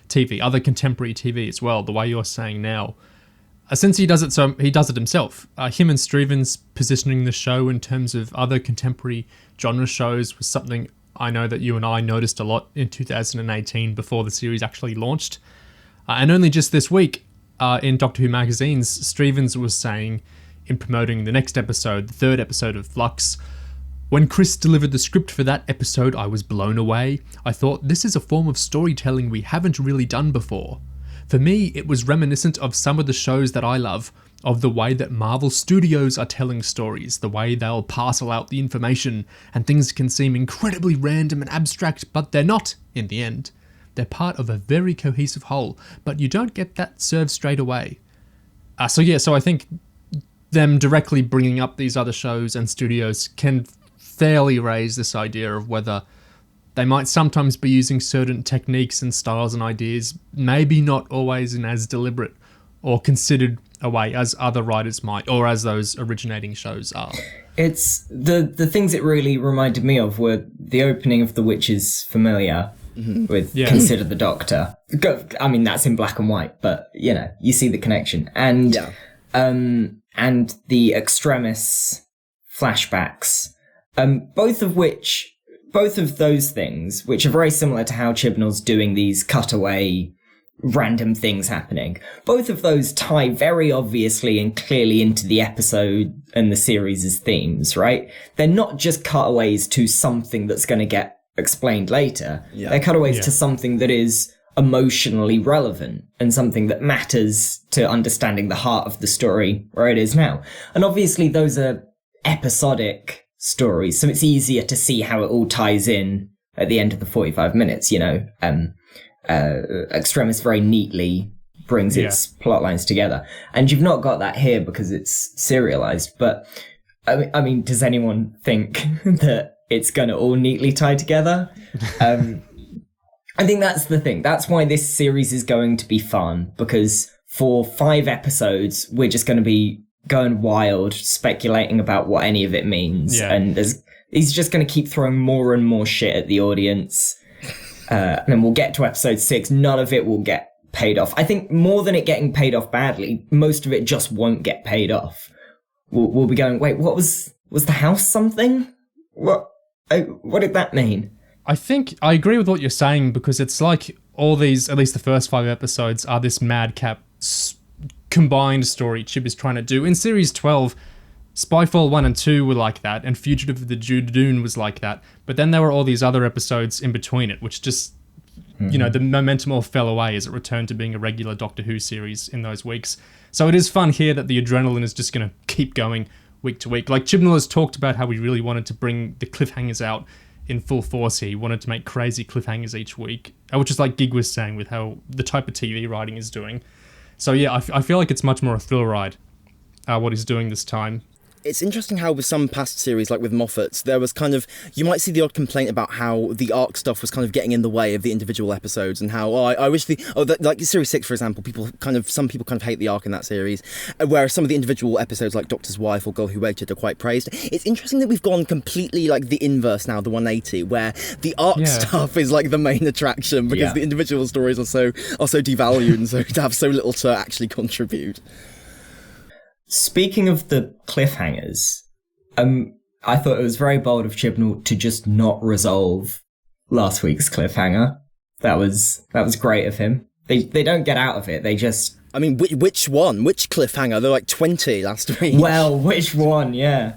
S1: TV, other contemporary TV as well, the way you're saying now. Since he does it himself. Him and Strevens positioning the show in terms of other contemporary genre shows was something I know that you and I noticed a lot in 2018 before the series actually launched. And only just this week, in Doctor Who magazines, Strevens was saying, in promoting the next episode, the third episode of Flux, when Chris delivered the script for that episode, I was blown away. I thought, this is a form of storytelling we haven't really done before. For me, it was reminiscent of some of the shows that I love, of the way that Marvel Studios are telling stories, the way they'll parcel out the information, and things can seem incredibly random and abstract, but they're not, in the end. They're part of a very cohesive whole, but you don't get that served straight away. So I think them directly bringing up these other shows and studios can fairly raise this idea of whether they might sometimes be using certain techniques and styles and ideas, maybe not always in as deliberate or considered a way as other writers might, or as those originating shows are.
S2: It's the things it really reminded me of were the opening of The Witch's Familiar with Consider the Doctor. I mean, that's in black and white, but you see the connection. And the Extremis flashbacks, both of those things, which are very similar to how Chibnall's doing these cutaway random things happening, both of those tie very obviously and clearly into the episode and the series' themes, right? They're not just cutaways to something that's going to get explained later. They're cutaways to something that is emotionally relevant and something that matters to understanding the heart of the story where it is now. And obviously those are episodic stories, so it's easier to see how it all ties in at the end of the 45 minutes, Extremis very neatly brings its plot lines together. And you've not got that here because it's serialized, but I mean, does anyone think that it's going to all neatly tie together? I think that's the thing. That's why this series is going to be fun, because for 5 episodes, we're just going to be going wild, speculating about what any of it means. And he's just going to keep throwing more and more shit at the audience. And then we'll get to episode 6. None of it will get paid off. I think more than it getting paid off badly, most of it just won't get paid off. We'll be going, wait, what was the house something? What did that mean?
S1: I think I agree with what you're saying, because it's like all these, at least the first 5 episodes, are this madcap combined story Chib is trying to do. In Series 12, Spyfall 1 and 2 were like that, and Fugitive of the Judoon was like that, but then there were all these other episodes in between it, which just, you know, the momentum all fell away as it returned to being a regular Doctor Who series in those weeks. So it is fun here that the adrenaline is just going to keep going week to week. Like, Chibnall has talked about how he really wanted to bring the cliffhangers out in full force here. He wanted to make crazy cliffhangers each week, which is like Gig was saying with how the type of TV writing is doing. So yeah, I feel like it's much more a thrill ride, what he's doing this time.
S3: It's interesting how with some past series, like with Moffat's, there was kind of, you might see the odd complaint about how the arc stuff was kind of getting in the way of the individual episodes, and how, I wish like Series 6, for example, some people kind of hate the arc in that series, whereas some of the individual episodes like Doctor's Wife or Girl Who Waited are quite praised. It's interesting that we've gone completely like the inverse now, the 180, where the arc stuff is like the main attraction, because the individual stories are so devalued and so to have so little to actually contribute.
S2: Speaking of the cliffhangers, I thought it was very bold of Chibnall to just not resolve last week's cliffhanger. That was great of him. They don't get out of it. They just...
S3: I mean, which one? Which cliffhanger? There were like 20 last week.
S2: Well, which one? Yeah.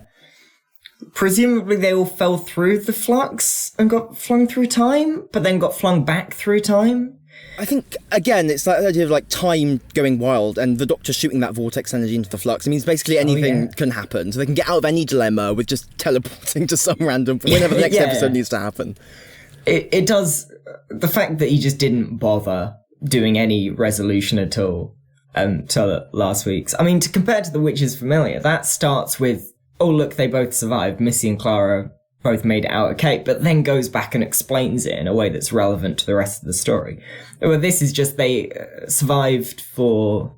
S2: Presumably they all fell through the flux and got flung through time, but then got flung back through time.
S3: I think, again, it's that idea of like time going wild and the Doctor shooting that vortex energy into the flux. It means basically anything can happen. So they can get out of any dilemma with just teleporting to some random, whenever the next episode needs to happen.
S2: It does. The fact that he just didn't bother doing any resolution at all to last week's. I mean, to compare to The Witch's Familiar, that starts with, oh, look, they both survived. Missy and Clara both made it out okay, but then goes back and explains it in a way that's relevant to the rest of the story. Well, this is just they survived for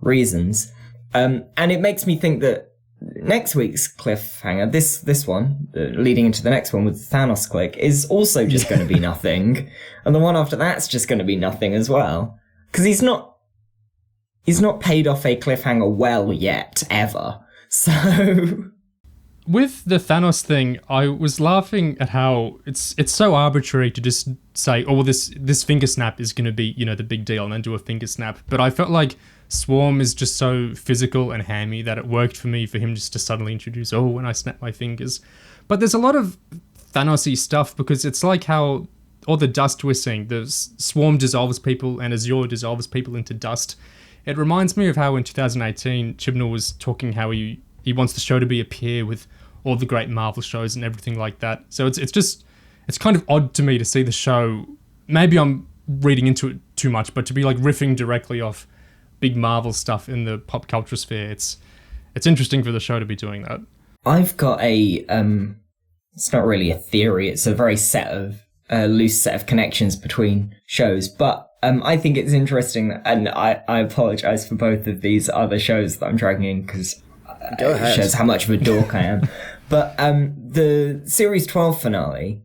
S2: reasons. And it makes me think that next week's cliffhanger, this one, leading into the next one with Thanos Click, is also just going to be nothing. And the one after that's just going to be nothing as well. Because he's not paid off a cliffhanger well yet, ever. So...
S1: With the Thanos thing, I was laughing at how it's so arbitrary to just say, oh, well, this finger snap is going to be, you know, the big deal, and then do a finger snap. But I felt like Swarm is just so physical and hammy that it worked for me for him just to suddenly introduce, oh, when I snap my fingers. But there's a lot of Thanos-y stuff, because it's like how all the dust we're seeing, the Swarm dissolves people and Azure dissolves people into dust. It reminds me of how in 2018, Chibnall was talking how he wants the show to be a peer with all the great Marvel shows and everything like that. So it's kind of odd to me to see the show, maybe I'm reading into it too much, but to be like riffing directly off big Marvel stuff in the pop culture sphere, it's interesting for the show to be doing that.
S2: I've got it's not really a theory, it's a very loose set of connections between shows, but I think it's interesting, and I apologise for both of these other shows that I'm dragging in, because it shows how much of a dork I am. But the Series 12 finale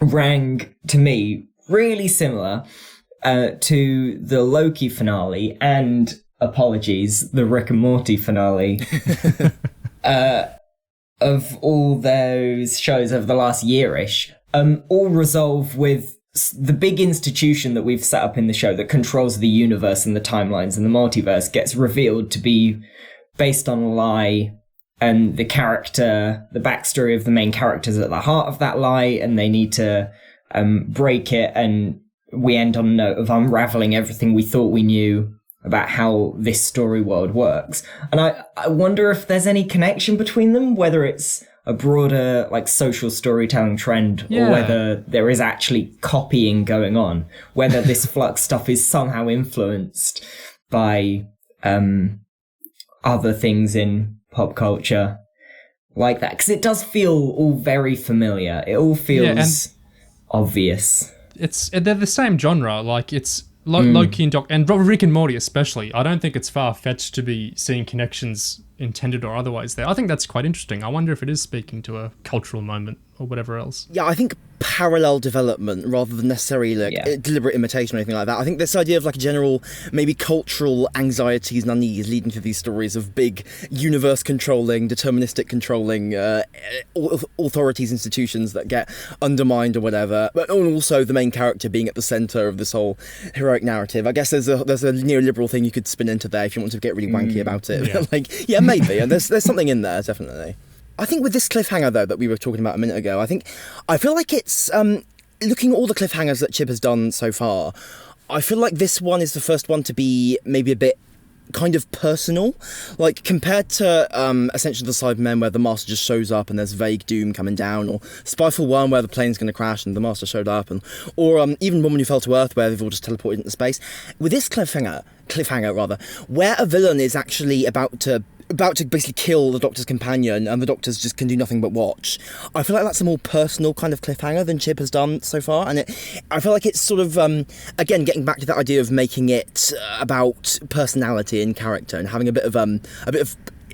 S2: rang, to me, really similar to the Loki finale and, apologies, the Rick and Morty finale of all those shows over the last year-ish, all resolve with the big institution that we've set up in the show that controls the universe and the timelines and the multiverse gets revealed to be based on a lie, and the backstory of the main character is at the heart of that lie, and they need to break it, and we end on a note of unraveling everything we thought we knew about how this story world works. And I wonder if there's any connection between them, whether it's a broader like social storytelling trend, or whether there is actually copying going on, whether this Flux stuff is somehow influenced by other things in pop culture like that, because it does feel all very familiar. It all feels obvious.
S1: They're the same genre. Like, it's Loki and Rick and Morty especially. I don't think it's far-fetched to be seeing connections intended or otherwise there. I think that's quite interesting. I wonder if it is speaking to a cultural moment or whatever else.
S3: Yeah, I think parallel development rather than necessarily deliberate imitation or anything like that. I think this idea of like general, maybe cultural anxieties and unease leading to these stories of big universe controlling, deterministic controlling authorities, institutions that get undermined or whatever, but also the main character being at the centre of this whole heroic narrative. I guess there's a neoliberal thing you could spin into there if you want to get really wanky about it. Yeah. Maybe, and there's something in there, definitely. I think with this cliffhanger, though, that we were talking about a minute ago, I feel like it's, looking at all the cliffhangers that Chib has done so far, I feel like this one is the first one to be maybe a bit kind of personal, like compared to essentially the Cybermen where the Master just shows up and there's vague doom coming down, or Spyfall 1 where the plane's going to crash and the Master showed up, or even Woman Who Fell to Earth where they've all just teleported into space. With this cliffhanger, where a villain is actually about to basically kill the Doctor's companion and the Doctors just can do nothing but watch, I feel like that's a more personal kind of cliffhanger than Chib has done so far, and I feel like it's sort of again getting back to that idea of making it about personality and character and having a bit of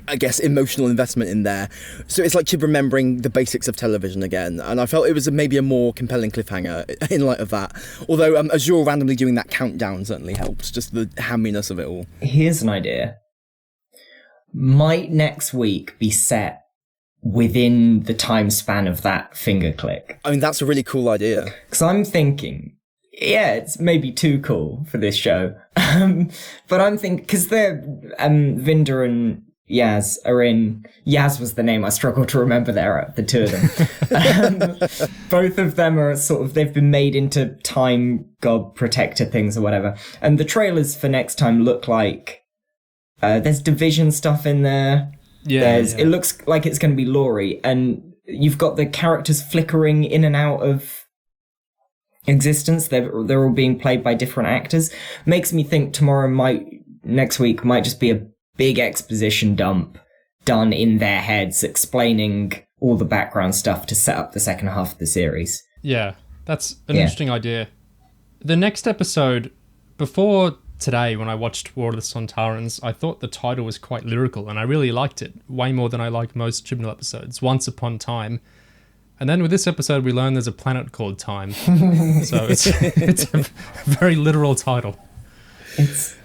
S3: I guess emotional investment in there. So it's like Chib remembering the basics of television again, and I felt it was maybe a more compelling cliffhanger in light of that. Although Azure randomly doing that countdown certainly helps, just the hamminess of it all.
S2: Here's an idea. Might next week be set within the time span of that finger click?
S3: I mean, that's a really cool idea.
S2: Because I'm thinking, yeah, it's maybe too cool for this show. But I'm thinking, because they're, Vinder and Yaz are in, Yaz was the name I struggled to remember there, the two of them. Both of them are sort of, they've been made into time god protector things or whatever. And the trailers for next time look like, there's Division stuff in there. It looks like it's going to be Laurie, and you've got the characters flickering in and out of existence. They're all being played by different actors. Makes me think next week might just be a big exposition dump done in their heads, explaining all the background stuff to set up the second half of the series.
S1: Yeah, that's an interesting idea. The next episode, before today, when I watched War of the Sontarans, I thought the title was quite lyrical, and I really liked it, way more than I like most Chibnall episodes. Once Upon Time. And then with this episode, we learn there's a planet called Time. So it's a very literal title.
S2: It's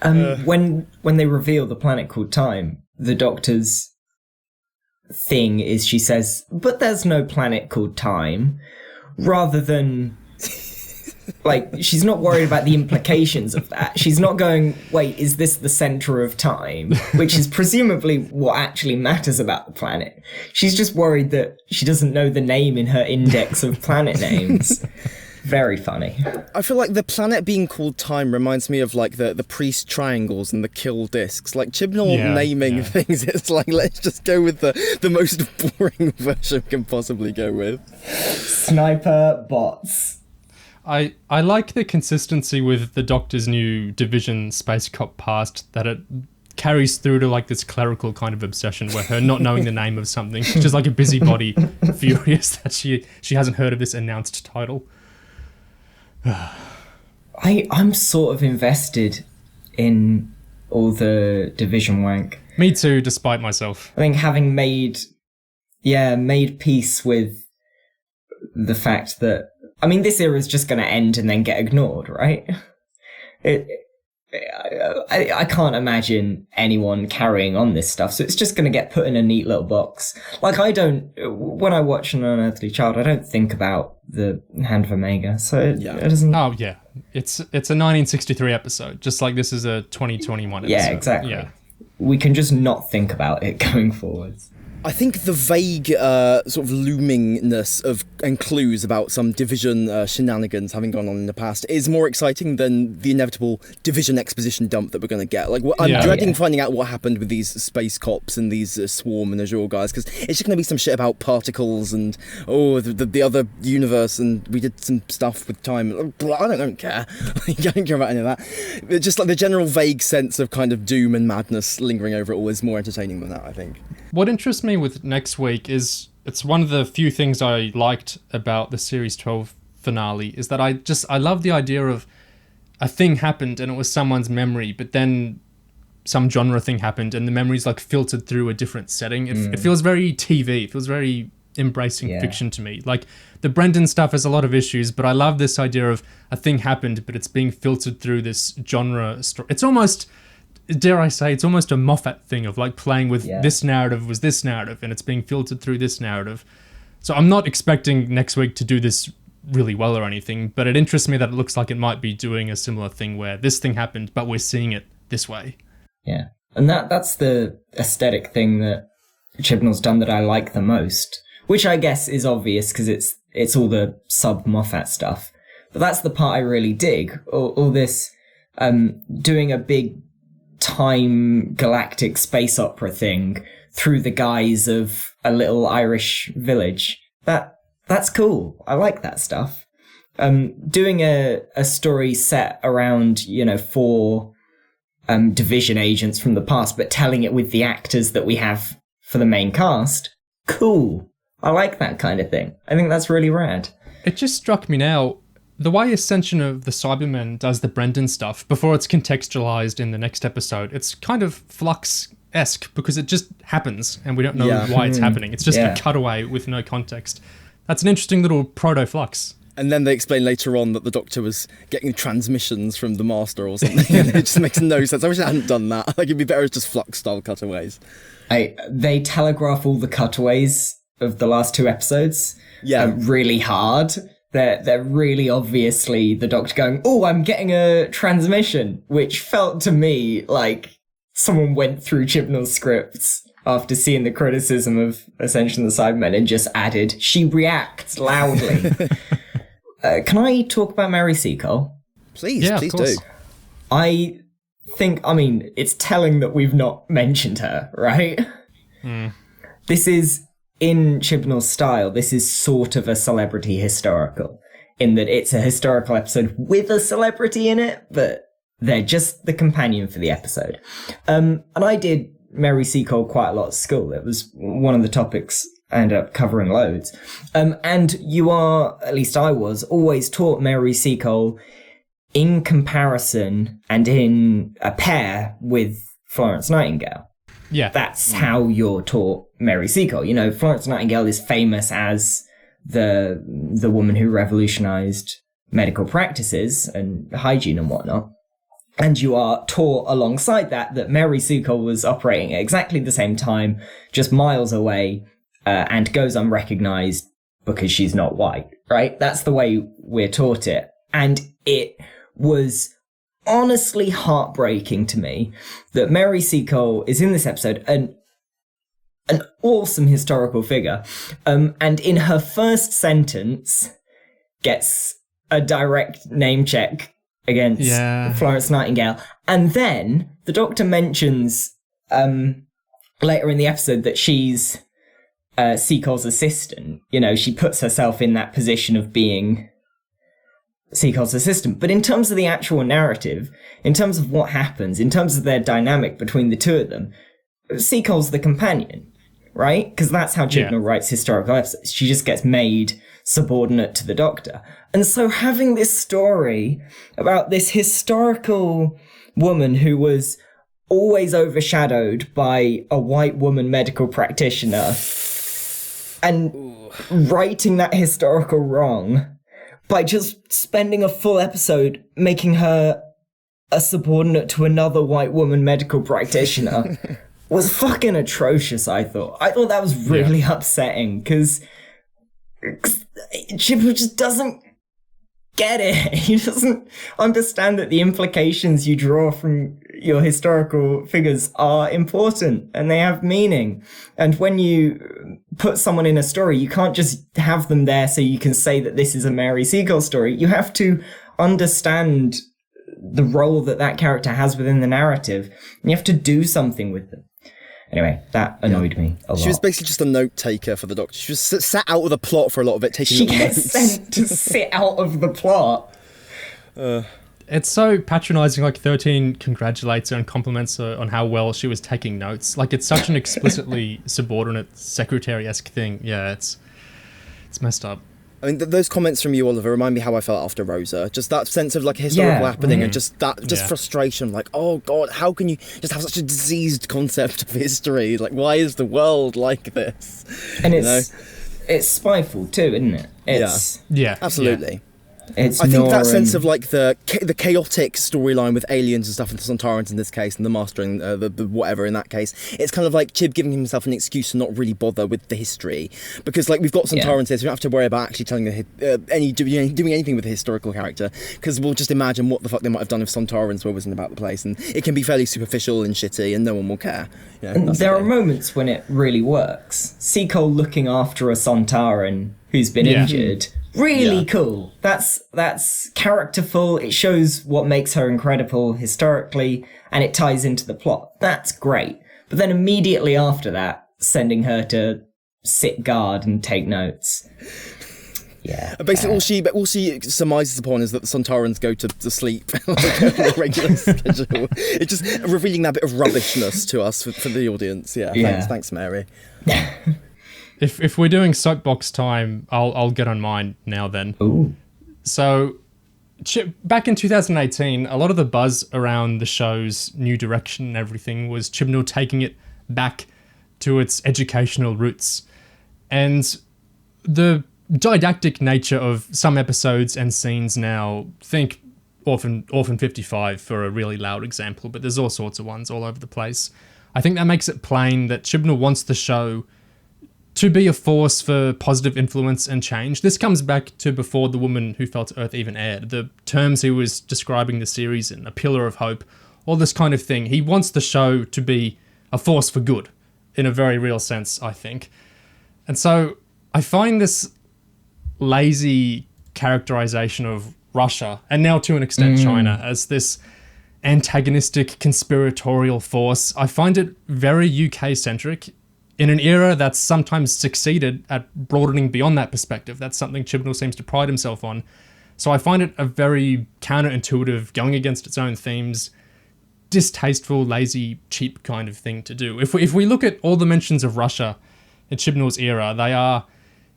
S2: when they reveal the planet called Time, the Doctor's thing is she says, but there's no planet called Time, rather than... Like, she's not worried about the implications of that. She's not going, wait, is this the centre of time? Which is presumably what actually matters about the planet. She's just worried that she doesn't know the name in her index of planet names. Very funny.
S3: I feel like the planet being called Time reminds me of like the priest triangles and the kill discs. Like Chibnall naming things, it's like, let's just go with the most boring version we can possibly go with.
S2: Sniper bots.
S1: I like the consistency with the Doctor's new Division Space Cop past, that it carries through to like this clerical kind of obsession where her not knowing the name of something, she's just like a busybody furious that she hasn't heard of this announced title.
S2: I'm sort of invested in all the Division wank.
S1: Me too, despite myself.
S2: I think having made peace with the fact that, I mean, this era is just going to end and then get ignored, right? I can't imagine anyone carrying on this stuff, so it's just going to get put in a neat little box. Like, when I watch An Unearthly Child, I don't think about the Hand of Omega, so it doesn't...
S1: Oh, yeah. It's a 1963 episode, just like this is a 2021 episode.
S2: Yeah, exactly. Yeah. We can just not think about it going forwards.
S3: I think the vague sort of loomingness and clues about some Division shenanigans having gone on in the past is more exciting than the inevitable Division exposition dump that we're going to get. Like, I'm dreading finding out what happened with these space cops and these Swarm and Azure guys, because it's just going to be some shit about particles and the other universe, and we did some stuff with time. I don't care. I don't care about any of that. It's just like the general vague sense of kind of doom and madness lingering over it all is more entertaining than that, I think.
S1: What interests me with next week is, it's one of the few things I liked about the Series 12 finale, is that I love the idea of a thing happened and it was someone's memory, but then some genre thing happened and the memories like filtered through a different setting. It feels very TV. It feels very embracing fiction to me. Like the Brendan stuff has a lot of issues, but I love this idea of a thing happened, but it's being filtered through this genre story. It's almost, dare I say, it's almost a Moffat thing of like playing with this narrative was this narrative and it's being filtered through this narrative. So I'm not expecting next week to do this really well or anything, but it interests me that it looks like it might be doing a similar thing where this thing happened, but we're seeing it this way.
S2: Yeah. And that's the aesthetic thing that Chibnall's done that I like the most, which I guess is obvious because it's all the sub-Moffat stuff. But that's the part I really dig. All this doing a big time galactic space opera thing through the guise of a little Irish village. That's cool. I like that stuff. Doing a story set around, 4 division agents from the past, but telling it with the actors that we have for the main cast. Cool. I like that kind of thing. I think that's really rad.
S1: It just struck me now, the way Ascension of the Cybermen does the Brendan stuff before it's contextualized in the next episode, it's kind of Flux-esque because it just happens and we don't know why it's happening. It's just a cutaway with no context. That's an interesting little proto-Flux.
S3: And then they explain later on that the Doctor was getting transmissions from the Master or something, and it just makes no sense. I wish I hadn't done that. Like, it'd be better as just Flux-style cutaways.
S2: They telegraph all the cutaways of the last 2 episodes really hard. They're really obviously the Doctor going, oh, I'm getting a transmission, which felt to me like someone went through Chibnall's scripts after seeing the criticism of Ascension of the Cybermen and just added, she reacts loudly. Can I talk about Mary Seacole?
S3: Please do.
S2: I think, it's telling that we've not mentioned her, right? This is, in Chibnall's style, this is sort of a celebrity historical, in that it's a historical episode with a celebrity in it, but they're just the companion for the episode. And I did Mary Seacole quite a lot at school. It was one of the topics I ended up covering loads. And you are, at least I was, always taught Mary Seacole in comparison and in a pair with Florence Nightingale.
S1: Yeah.
S2: That's how you're taught Mary Seacole. Florence Nightingale is famous as the woman who revolutionized medical practices and hygiene and whatnot. And you are taught alongside that Mary Seacole was operating at exactly the same time, just miles away, and goes unrecognized because she's not white, right? That's the way we're taught it. And it was honestly heartbreaking to me that Mary Seacole is in this episode an awesome historical figure, and in her first sentence gets a direct name check against Florence Nightingale. And then the Doctor mentions later in the episode that she's Seacole's assistant. She puts herself in that position of being Seacole's assistant. But in terms of the actual narrative, in terms of what happens, in terms of their dynamic between the two of them, Seacole's the companion, right? Because that's how Chibnall writes historical episodes. She just gets made subordinate to the Doctor. And so having this story about this historical woman who was always overshadowed by a white woman medical practitioner and righting that historical wrong by just spending a full episode making her a subordinate to another white woman medical practitioner was fucking atrocious, I thought. I thought that was really upsetting because Chibnall just doesn't get it. He doesn't understand that the implications you draw from your historical figures are important and they have meaning. And when you put someone in a story, you can't just have them there so you can say that this is a Mary Seacole story. You have to understand the role that character has within the narrative, and you have to do something with them. Anyway, that annoyed me a lot.
S3: She was basically just a note taker for the Doctor. She was sat out of the plot for a lot of it, taking
S2: notes. She gets sent to sit out of the plot.
S1: It's so patronising, like 13 congratulates her and compliments her on how well she was taking notes. Like, it's such an explicitly subordinate secretary-esque thing. Yeah, it's messed up.
S3: I mean, those comments from you, Oliver, remind me how I felt after Rosa. Just that sense of like historical happening and just frustration. Like, oh God, how can you just have such a diseased concept of history? Like, why is the world like this?
S2: And it's spiteful too, isn't it?
S3: Absolutely.
S2: Yeah. It's
S3: I think that sense of like the chaotic storyline with aliens and stuff, and the Sontarans in this case, and the Master and the whatever in that case, it's kind of like Chib giving himself an excuse to not really bother with the history, because like we've got Sontarans here, so we don't have to worry about actually telling doing anything with the historical character, because we'll just imagine what the fuck they might have done if Sontarans were whizzing about the place, and it can be fairly superficial and shitty, and no one will care. You know,
S2: and there are moments when it really works. Seacole looking after a Sontaran who's been injured. Really cool. That's characterful. It shows what makes her incredible historically, and it ties into the plot. That's great. But then immediately after that, sending her to sit guard and take notes. Yeah.
S3: Basically, all she surmises upon is that the Sontarans go to sleep on a regular schedule. It's just revealing that bit of rubbishness to us for the audience. Yeah. Thanks, Mary.
S1: If we're doing soapbox time, I'll get on mine now then.
S2: Ooh.
S1: So, back in 2018, a lot of the buzz around the show's new direction and everything was Chibnall taking it back to its educational roots. And the didactic nature of some episodes and scenes now, think Orphan 55 for a really loud example, but there's all sorts of ones all over the place. I think that makes it plain that Chibnall wants the show to be a force for positive influence and change. This comes back to before The Woman Who Fell to Earth even aired. The terms he was describing the series in, a pillar of hope, all this kind of thing. He wants the show to be a force for good, in a very real sense, I think. And so I find this lazy characterization of Russia, and now to an extent China, as this antagonistic conspiratorial force, I find it very UK-centric, in an era that's sometimes succeeded at broadening beyond that perspective. That's something Chibnall seems to pride himself on. So I find it a very counterintuitive, going against its own themes, distasteful, lazy, cheap kind of thing to do. If we look at all the mentions of Russia in Chibnall's era, they are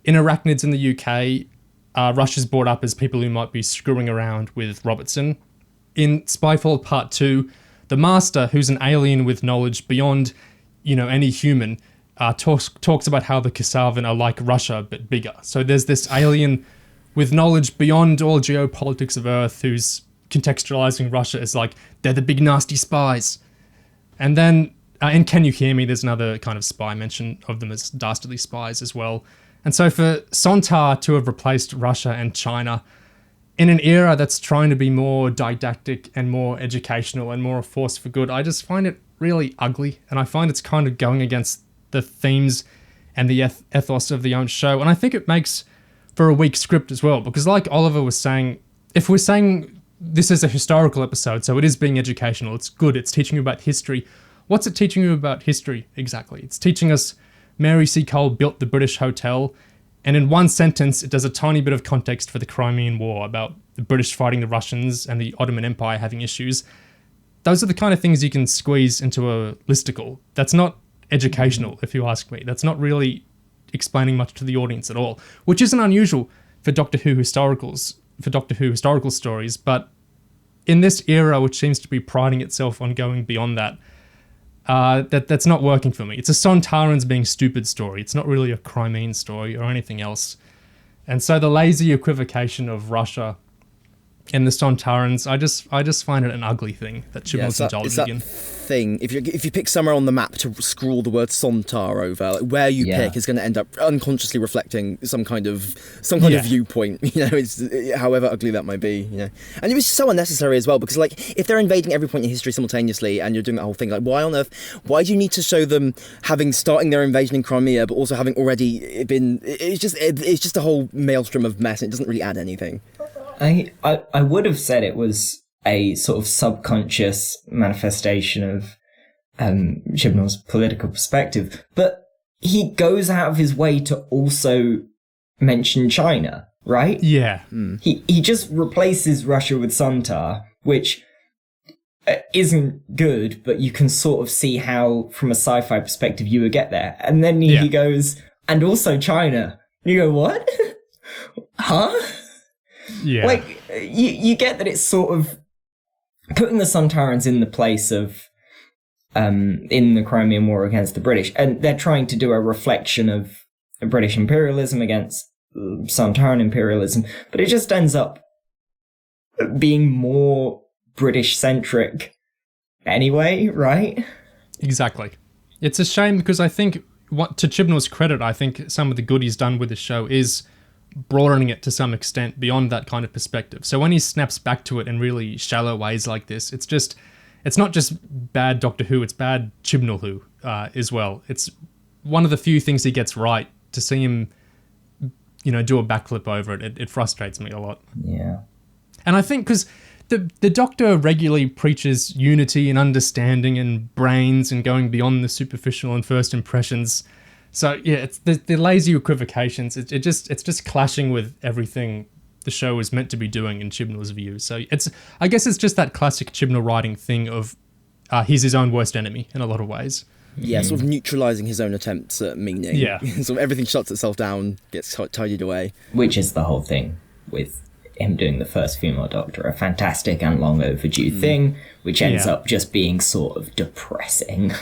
S1: in Arachnids in the UK. Russia's brought up as people who might be screwing around with Robertson. In Spyfall Part 2, the Master, who's an alien with knowledge beyond, any human, talks about how the Kasavan are like Russia, but bigger. So there's this alien with knowledge beyond all geopolitics of Earth who's contextualizing Russia as like, they're the big nasty spies. And then in Can You Hear Me, there's another kind of spy mention of them as dastardly spies as well. And so for Sontar to have replaced Russia and China in an era that's trying to be more didactic and more educational and more a force for good, I just find it really ugly. And I find it's kind of going against the themes and the ethos of the own show. And I think it makes for a weak script as well, because like Oliver was saying, if we're saying this is a historical episode, so it is being educational, it's good, it's teaching you about history. What's it teaching you about history exactly? It's teaching us Mary Seacole built the British Hotel, and in one sentence it does a tiny bit of context for the Crimean War about the British fighting the Russians and the Ottoman Empire having issues. Those are the kind of things you can squeeze into a listicle. That's not educational, if you ask me. That's not really explaining much to the audience at all, which isn't unusual for Doctor Who historical stories, but in this era, which seems to be priding itself on going beyond that, that's not working for me. It's a Sontarans being stupid story. It's not really a Crimean story or anything else. And so the lazy equivocation of Russia and the Sontarans, I just find it an ugly thing that Chibnall's indulging in.
S3: Thing. If you pick somewhere on the map to scroll the word Sontar over, like where you pick is going to end up unconsciously reflecting some kind of viewpoint. It's however ugly that might be. And it was so unnecessary as well, because like if they're invading every point in history simultaneously and you're doing that whole thing, like why on earth? Why do you need to show them starting their invasion in Crimea, but also having already been? It's just a whole maelstrom of mess. And it doesn't really add anything.
S2: I would have said it was a sort of subconscious manifestation of Chibnall's political perspective, but he goes out of his way to also mention China, right?
S1: Yeah.
S2: He just replaces Russia with Sontar, which isn't good, but you can sort of see how, from a sci-fi perspective, you would get there. And then he goes, and also China. And you go, what? Huh?
S1: Yeah.
S2: Like, you get that it's sort of putting the Sontarans in the place of, in the Crimean War against the British, and they're trying to do a reflection of British imperialism against Sontaran imperialism, but it just ends up being more British-centric anyway, right?
S1: Exactly. It's a shame because I think, to Chibnall's credit, I think some of the good he's done with the show is broadening it to some extent beyond that kind of perspective. So when he snaps back to it in really shallow ways like this, it's not just bad Doctor Who, it's bad Chibnall Who as well. It's one of the few things he gets right. To see him, do a backflip over it frustrates me a lot.
S2: Yeah.
S1: And I think because the Doctor regularly preaches unity and understanding and brains and going beyond the superficial and first impressions. So yeah, it's the lazy equivocations. It's just clashing with everything the show is meant to be doing in Chibnall's view. So I guess it's just that classic Chibnall writing thing of he's his own worst enemy in a lot of ways.
S3: Yeah, sort of neutralising his own attempts at meaning.
S1: Yeah.
S3: Sort of everything shuts itself down, gets tidied away.
S2: Which is the whole thing with him doing the first female Doctor, a fantastic and long overdue thing, which ends up just being sort of depressing.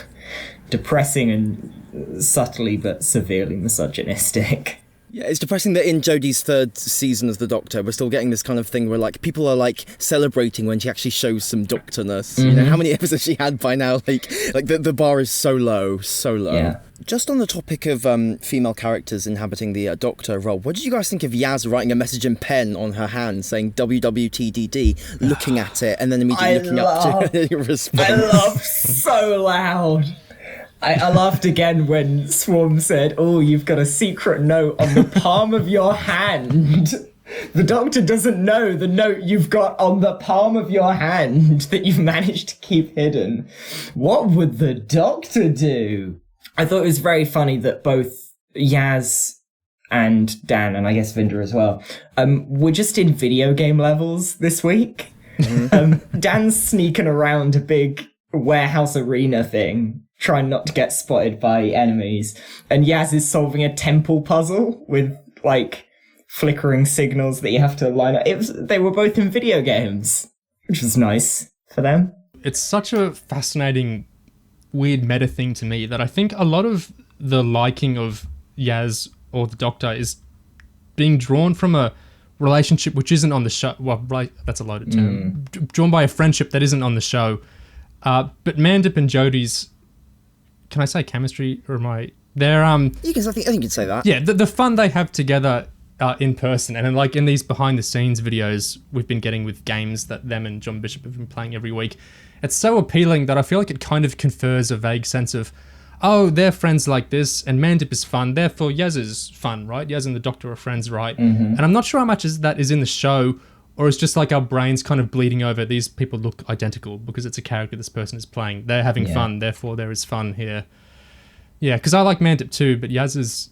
S2: Depressing and subtly but severely misogynistic.
S3: Yeah, it's depressing that in Jodie's third season as the Doctor, we're still getting this kind of thing where, like, people are, like, celebrating when she actually shows some doctorness. You know, how many episodes she had by now? Like the bar is so low, so low.
S2: Yeah.
S3: Just on the topic of female characters inhabiting the Doctor role, what did you guys think of Yaz writing a message in pen on her hand saying WWTDD, looking at it, and then immediately looking up to her response?
S2: I laughed so loud. I laughed again when Swarm said, "Oh, you've got a secret note on the palm of your hand." The Doctor doesn't know the note you've got on the palm of your hand that you've managed to keep hidden. What would the Doctor do? I thought it was very funny that both Yaz and Dan, and I guess Vinder as well, were just in video game levels this week. Dan's sneaking around a big warehouse arena thing, trying not to get spotted by enemies, and Yaz is solving a temple puzzle with, like, flickering signals that you have to line up. They were both in video games, which was nice for them.
S1: It's such a fascinating, weird meta thing to me that I think a lot of the liking of Yaz or the Doctor is being drawn from a relationship which isn't on the show. Well, right, that's a loaded term. Drawn by a friendship that isn't on the show. But Mandip and Jodie's, can I say chemistry, or am I? They're
S3: I think you could say that.
S1: Yeah, the fun they have together in person, and like in these behind the scenes videos we've been getting with games that them and John Bishop have been playing every week. It's so appealing that I feel like it kind of confers a vague sense of, oh, they're friends like this, and Mandip is fun, therefore Yaz is fun, right? Yaz and the Doctor are friends, right? And I'm not sure how much that is in the show, or it's just like our brains kind of bleeding over, these people look identical because it's a character this person is playing. They're having fun, therefore there is fun here. Yeah, because I like Mandip too, but Yaz is...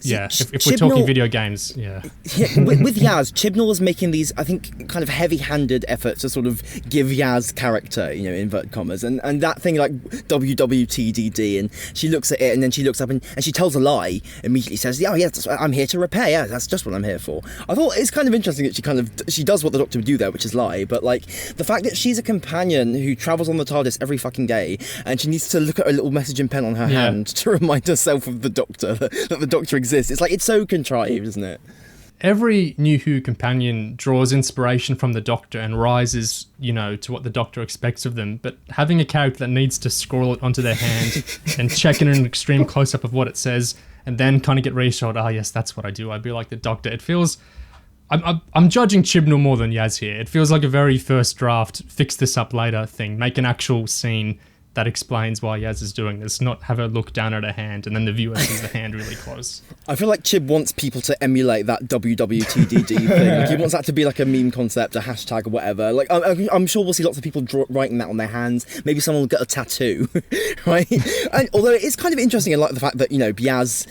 S1: Yeah, if we're talking video games,
S3: with Yaz, Chibnall was making these, I think, kind of heavy-handed efforts to sort of give Yaz character, you know, invert commas, and that thing like WWTDD, and she looks at it, and then she looks up and she tells a lie, immediately says, "Oh, yeah, I'm here to repair, yeah, that's just what I'm here for." I thought it's kind of interesting that she does what the Doctor would do there, which is lie, but like, the fact that she's a companion who travels on the TARDIS every fucking day, and she needs to look at a little messaging pen on her hand to remind herself of the Doctor, that the Doctor exists. It's like, it's so contrived, isn't it?
S1: Every New Who companion draws inspiration from the Doctor and rises, you know, to what the Doctor expects of them. But having a character that needs to scroll it onto their hand and check in an extreme close-up of what it says, and then kind of get reassured, oh yes, that's what I do. I be like the Doctor. It feels... I'm judging Chibnall more than Yaz here. It feels like a very first draft, fix this up later thing. Make an actual scene that explains why Yaz is doing this, not have her look down at her hand and then the viewer sees the hand really close.
S3: I feel like Chib wants people to emulate that WWTDD thing. Like, he wants that to be like a meme concept, a hashtag or whatever. Like, I'm sure we'll see lots of people writing that on their hands. Maybe someone will get a tattoo, right? And although it is kind of interesting, I like the fact that, you know, Yaz,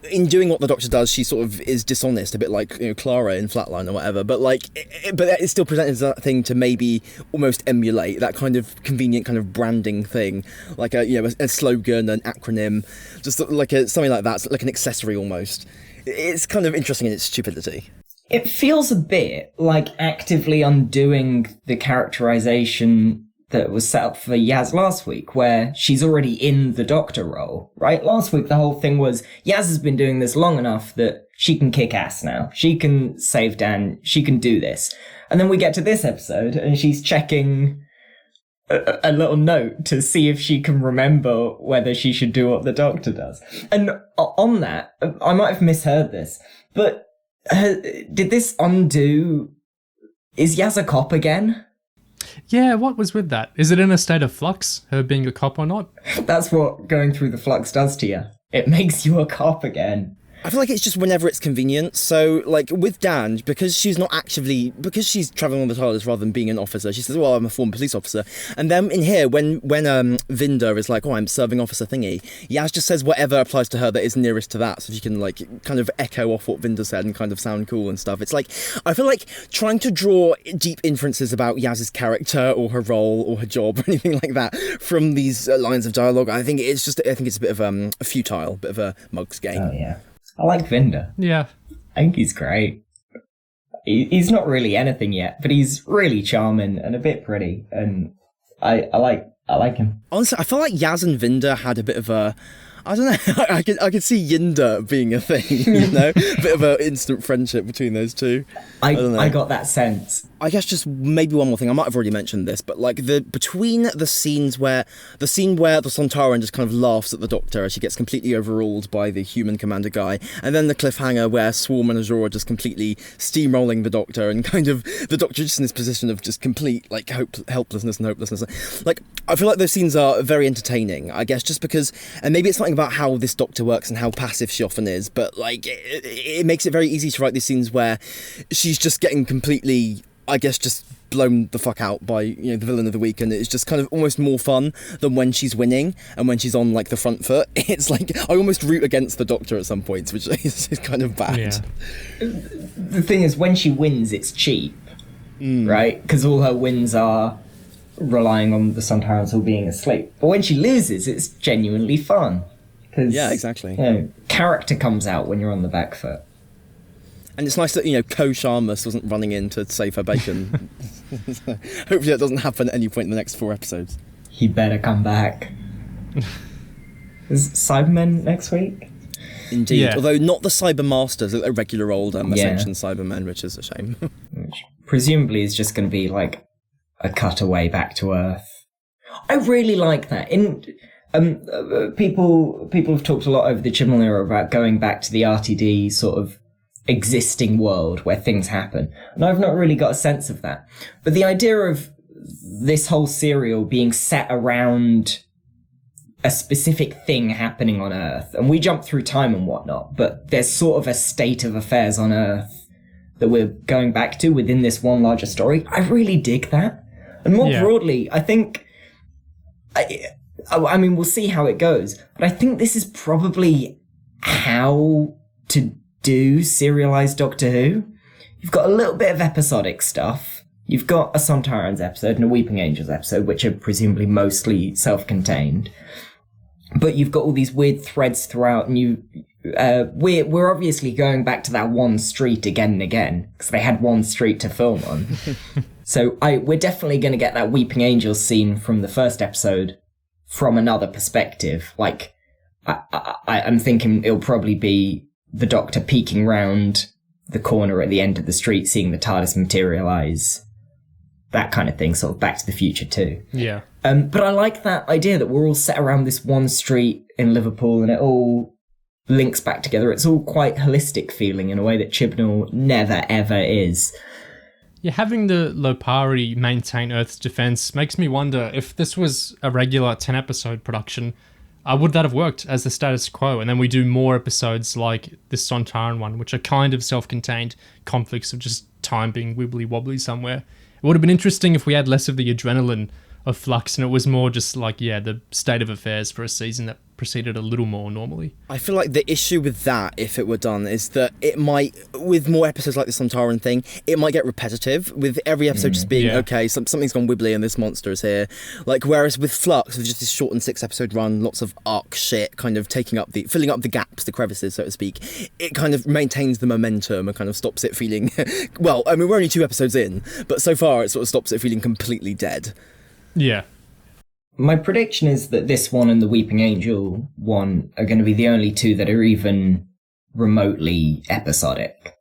S3: in doing what the Doctor does, she sort of is dishonest, a bit like, you know, Clara in Flatline or whatever. But like, but it's still presented as that thing to maybe almost emulate that kind of convenient kind of branding thing, like a slogan, an acronym, just like something like that, like an accessory almost. It's kind of interesting in its stupidity.
S2: It feels a bit like actively undoing the characterization that was set up for Yaz last week, where she's already in the Doctor role, right? Last week, the whole thing was Yaz has been doing this long enough that she can kick ass now. She can save Dan. She can do this. And then we get to this episode and she's checking a little note to see if she can remember whether she should do what the Doctor does. And on that, I might have misheard this, but did this undo... Is Yaz a cop again?
S1: Yeah, what was with that? Is it in a state of flux, her being a cop or not?
S2: That's what going through the flux does to you. It makes you a cop again.
S3: I feel like it's just whenever it's convenient. So, like, with Dan, because she's travelling on the TARDIS rather than being an officer, she says, well, I'm a former police officer. And then in here, when Vinda is like, oh, I'm serving officer thingy, Yaz just says whatever applies to her that is nearest to that, so she can, like, kind of echo off what Vinda said and kind of sound cool and stuff. It's like, I feel like trying to draw deep inferences about Yaz's character or her role or her job or anything like that from these lines of dialogue, I think it's a bit of a futile, bit of a mug's game.
S2: Oh, yeah. I like Vinda.
S1: Yeah.
S2: I think he's great. He's not really anything yet, but he's really charming and a bit pretty, and I like him.
S3: Honestly, I feel like Yaz and Vinda had a bit of a... I don't know, I could see Yinda being a thing, you know? A bit of an instant friendship between those two. I don't know.
S2: I got that sense.
S3: I guess just maybe one more thing, I might have already mentioned this, but like between the scene where the Sontaran just kind of laughs at the Doctor as she gets completely overruled by the human commander guy, and then the cliffhanger where Swarm and Azura just completely steamrolling the Doctor, and kind of the Doctor just in this position of just complete like helplessness and hopelessness. Like, I feel like those scenes are very entertaining, I guess, just because, and maybe it's something about how this Doctor works and how passive she often is, but like it makes it very easy to write these scenes where she's just getting completely, I guess, just blown the fuck out by, you know, the villain of the week, and it's just kind of almost more fun than when she's winning and when she's on like the front foot. It's like I almost root against the Doctor at some points, which is kind of bad.
S1: Yeah.
S2: The thing is, when she wins, it's cheap, right? Because all her wins are relying on the Sontarans all being asleep. But when she loses, it's genuinely fun.
S3: Yeah, exactly.
S2: You know, character comes out when you're on the back foot.
S3: And it's nice that, you know, Ko Sharmus wasn't running in to save her bacon. Hopefully that doesn't happen at any point in the next 4 episodes.
S2: He better come back. Is Cybermen next week?
S3: Indeed.
S1: Yeah.
S3: Although not the Cybermasters, a regular old Ascension Cybermen, which is a shame.
S2: Which presumably is just going to be like a cutaway back to Earth. I really like that. People have talked a lot over the Chibnall era about going back to the RTD sort of existing world where things happen, and I've not really got a sense of that. But the idea of this whole serial being set around a specific thing happening on Earth, and we jump through time and whatnot, but there's sort of a state of affairs on Earth that we're going back to within this one larger story. I really dig that. And more broadly, I think... I mean, we'll see how it goes, but I think this is probably how to do serialized Doctor Who. You've got a little bit of episodic stuff. You've got a Sontarans episode and a Weeping Angels episode, which are presumably mostly self-contained. But you've got all these weird threads throughout, and we're obviously going back to that one street again and again, because they had one street to film on. So we're definitely going to get that Weeping Angels scene from the first episode from another perspective. Like, I'm thinking it'll probably be the Doctor peeking round the corner at the end of the street, seeing the TARDIS materialise, that kind of thing, sort of Back to the Future too.
S1: Yeah.
S2: But I like that idea that we're all set around this one street in Liverpool and it all links back together. It's all quite holistic feeling in a way that Chibnall never, ever is.
S1: Yeah, having the Lopari maintain Earth's defense makes me wonder if this was a regular 10-episode production, would that have worked as the status quo? And then we do more episodes like this Sontaran one, which are kind of self-contained conflicts of just time being wibbly-wobbly somewhere. It would have been interesting if we had less of the adrenaline of Flux and it was more just like, the state of affairs for a season that proceeded a little more normally.
S3: I feel like the issue with that, if it were done, is that it might, with more episodes like the Sontaran thing, it might get repetitive, with every episode just being, okay, something's gone wibbly and this monster is here. Like, whereas with Flux, with just this shortened 6-episode run, lots of arc shit, kind of filling up the gaps, the crevices, so to speak, it kind of maintains the momentum and kind of stops it feeling, well, I mean, we're only 2 episodes in, but so far it sort of stops it feeling completely dead.
S1: Yeah.
S2: My prediction is that this one and the Weeping Angel one are going to be the only 2 that are even remotely episodic.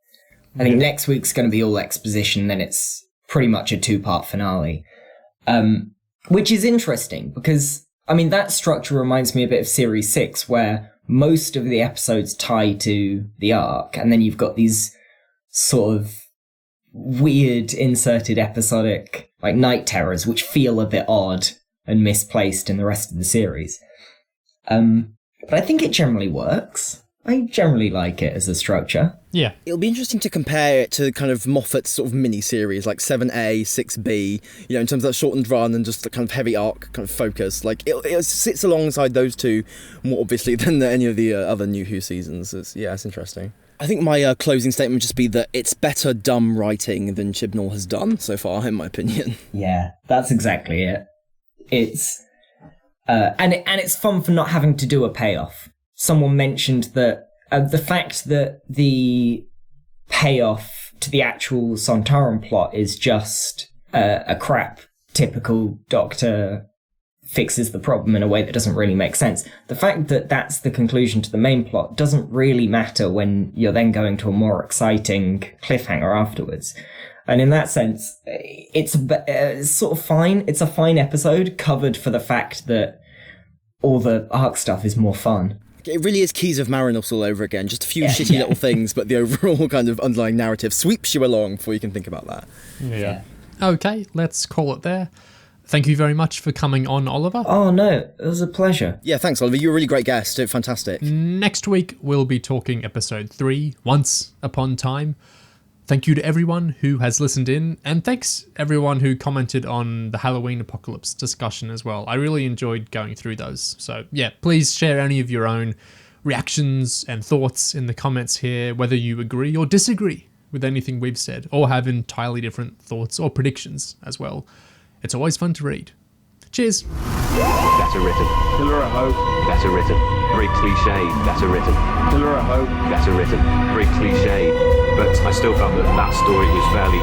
S2: I think next week's going to be all exposition, then it's pretty much a 2-part finale. Which is interesting, because, I mean, that structure reminds me a bit of Series 6, where most of the episodes tie to the arc, and then you've got these sort of weird inserted episodic, like, night terrors, which feel a bit odd and misplaced in the rest of the series. But I think it generally works. I generally like it as a structure.
S1: Yeah.
S3: It'll be interesting to compare it to kind of Moffat's sort of mini-series, like 7A, 6B, you know, in terms of that shortened run and just the kind of heavy arc kind of focus. Like, it sits alongside those 2 more obviously than any of the other New Who seasons. It's interesting. I think my closing statement would just be that it's better dumb writing than Chibnall has done so far, in my opinion.
S2: Yeah, that's exactly it. It's and it's fun for not having to do a payoff. Someone mentioned that the fact that the payoff to the actual Sontaran plot is just a crap typical Doctor fixes the problem in a way that doesn't really make sense. The fact that that's the conclusion to the main plot doesn't really matter when you're then going to a more exciting cliffhanger afterwards. And in that sense, it's sort of fine. It's a fine episode covered for the fact that all the arc stuff is more fun.
S3: It really is Keys of Marinus all over again. Just a few shitty little things, but the overall kind of underlying narrative sweeps you along before you can think about that.
S1: Yeah. Okay, let's call it there. Thank you very much for coming on, Oliver.
S2: Oh, no, it was a pleasure.
S3: Yeah, thanks, Oliver. You were a really great guest. Fantastic.
S1: Next week, we'll be talking episode 3, Once Upon Time. Thank you to everyone who has listened in, and thanks everyone who commented on the Halloween Apocalypse discussion as well. I really enjoyed going through those. So yeah, please share any of your own reactions and thoughts in the comments here, whether you agree or disagree with anything we've said, or have entirely different thoughts or predictions as well. It's always fun to read. Cheers.
S9: Better written. Pillar of Hope. Better written. Very cliched. Better written. Pillar of Hope. Better written. Very cliched. But I still felt that story was fairly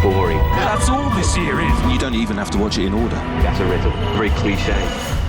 S9: boring.
S6: That's all this year is.
S8: You don't even have to watch it in order.
S9: Better written. Very cliched.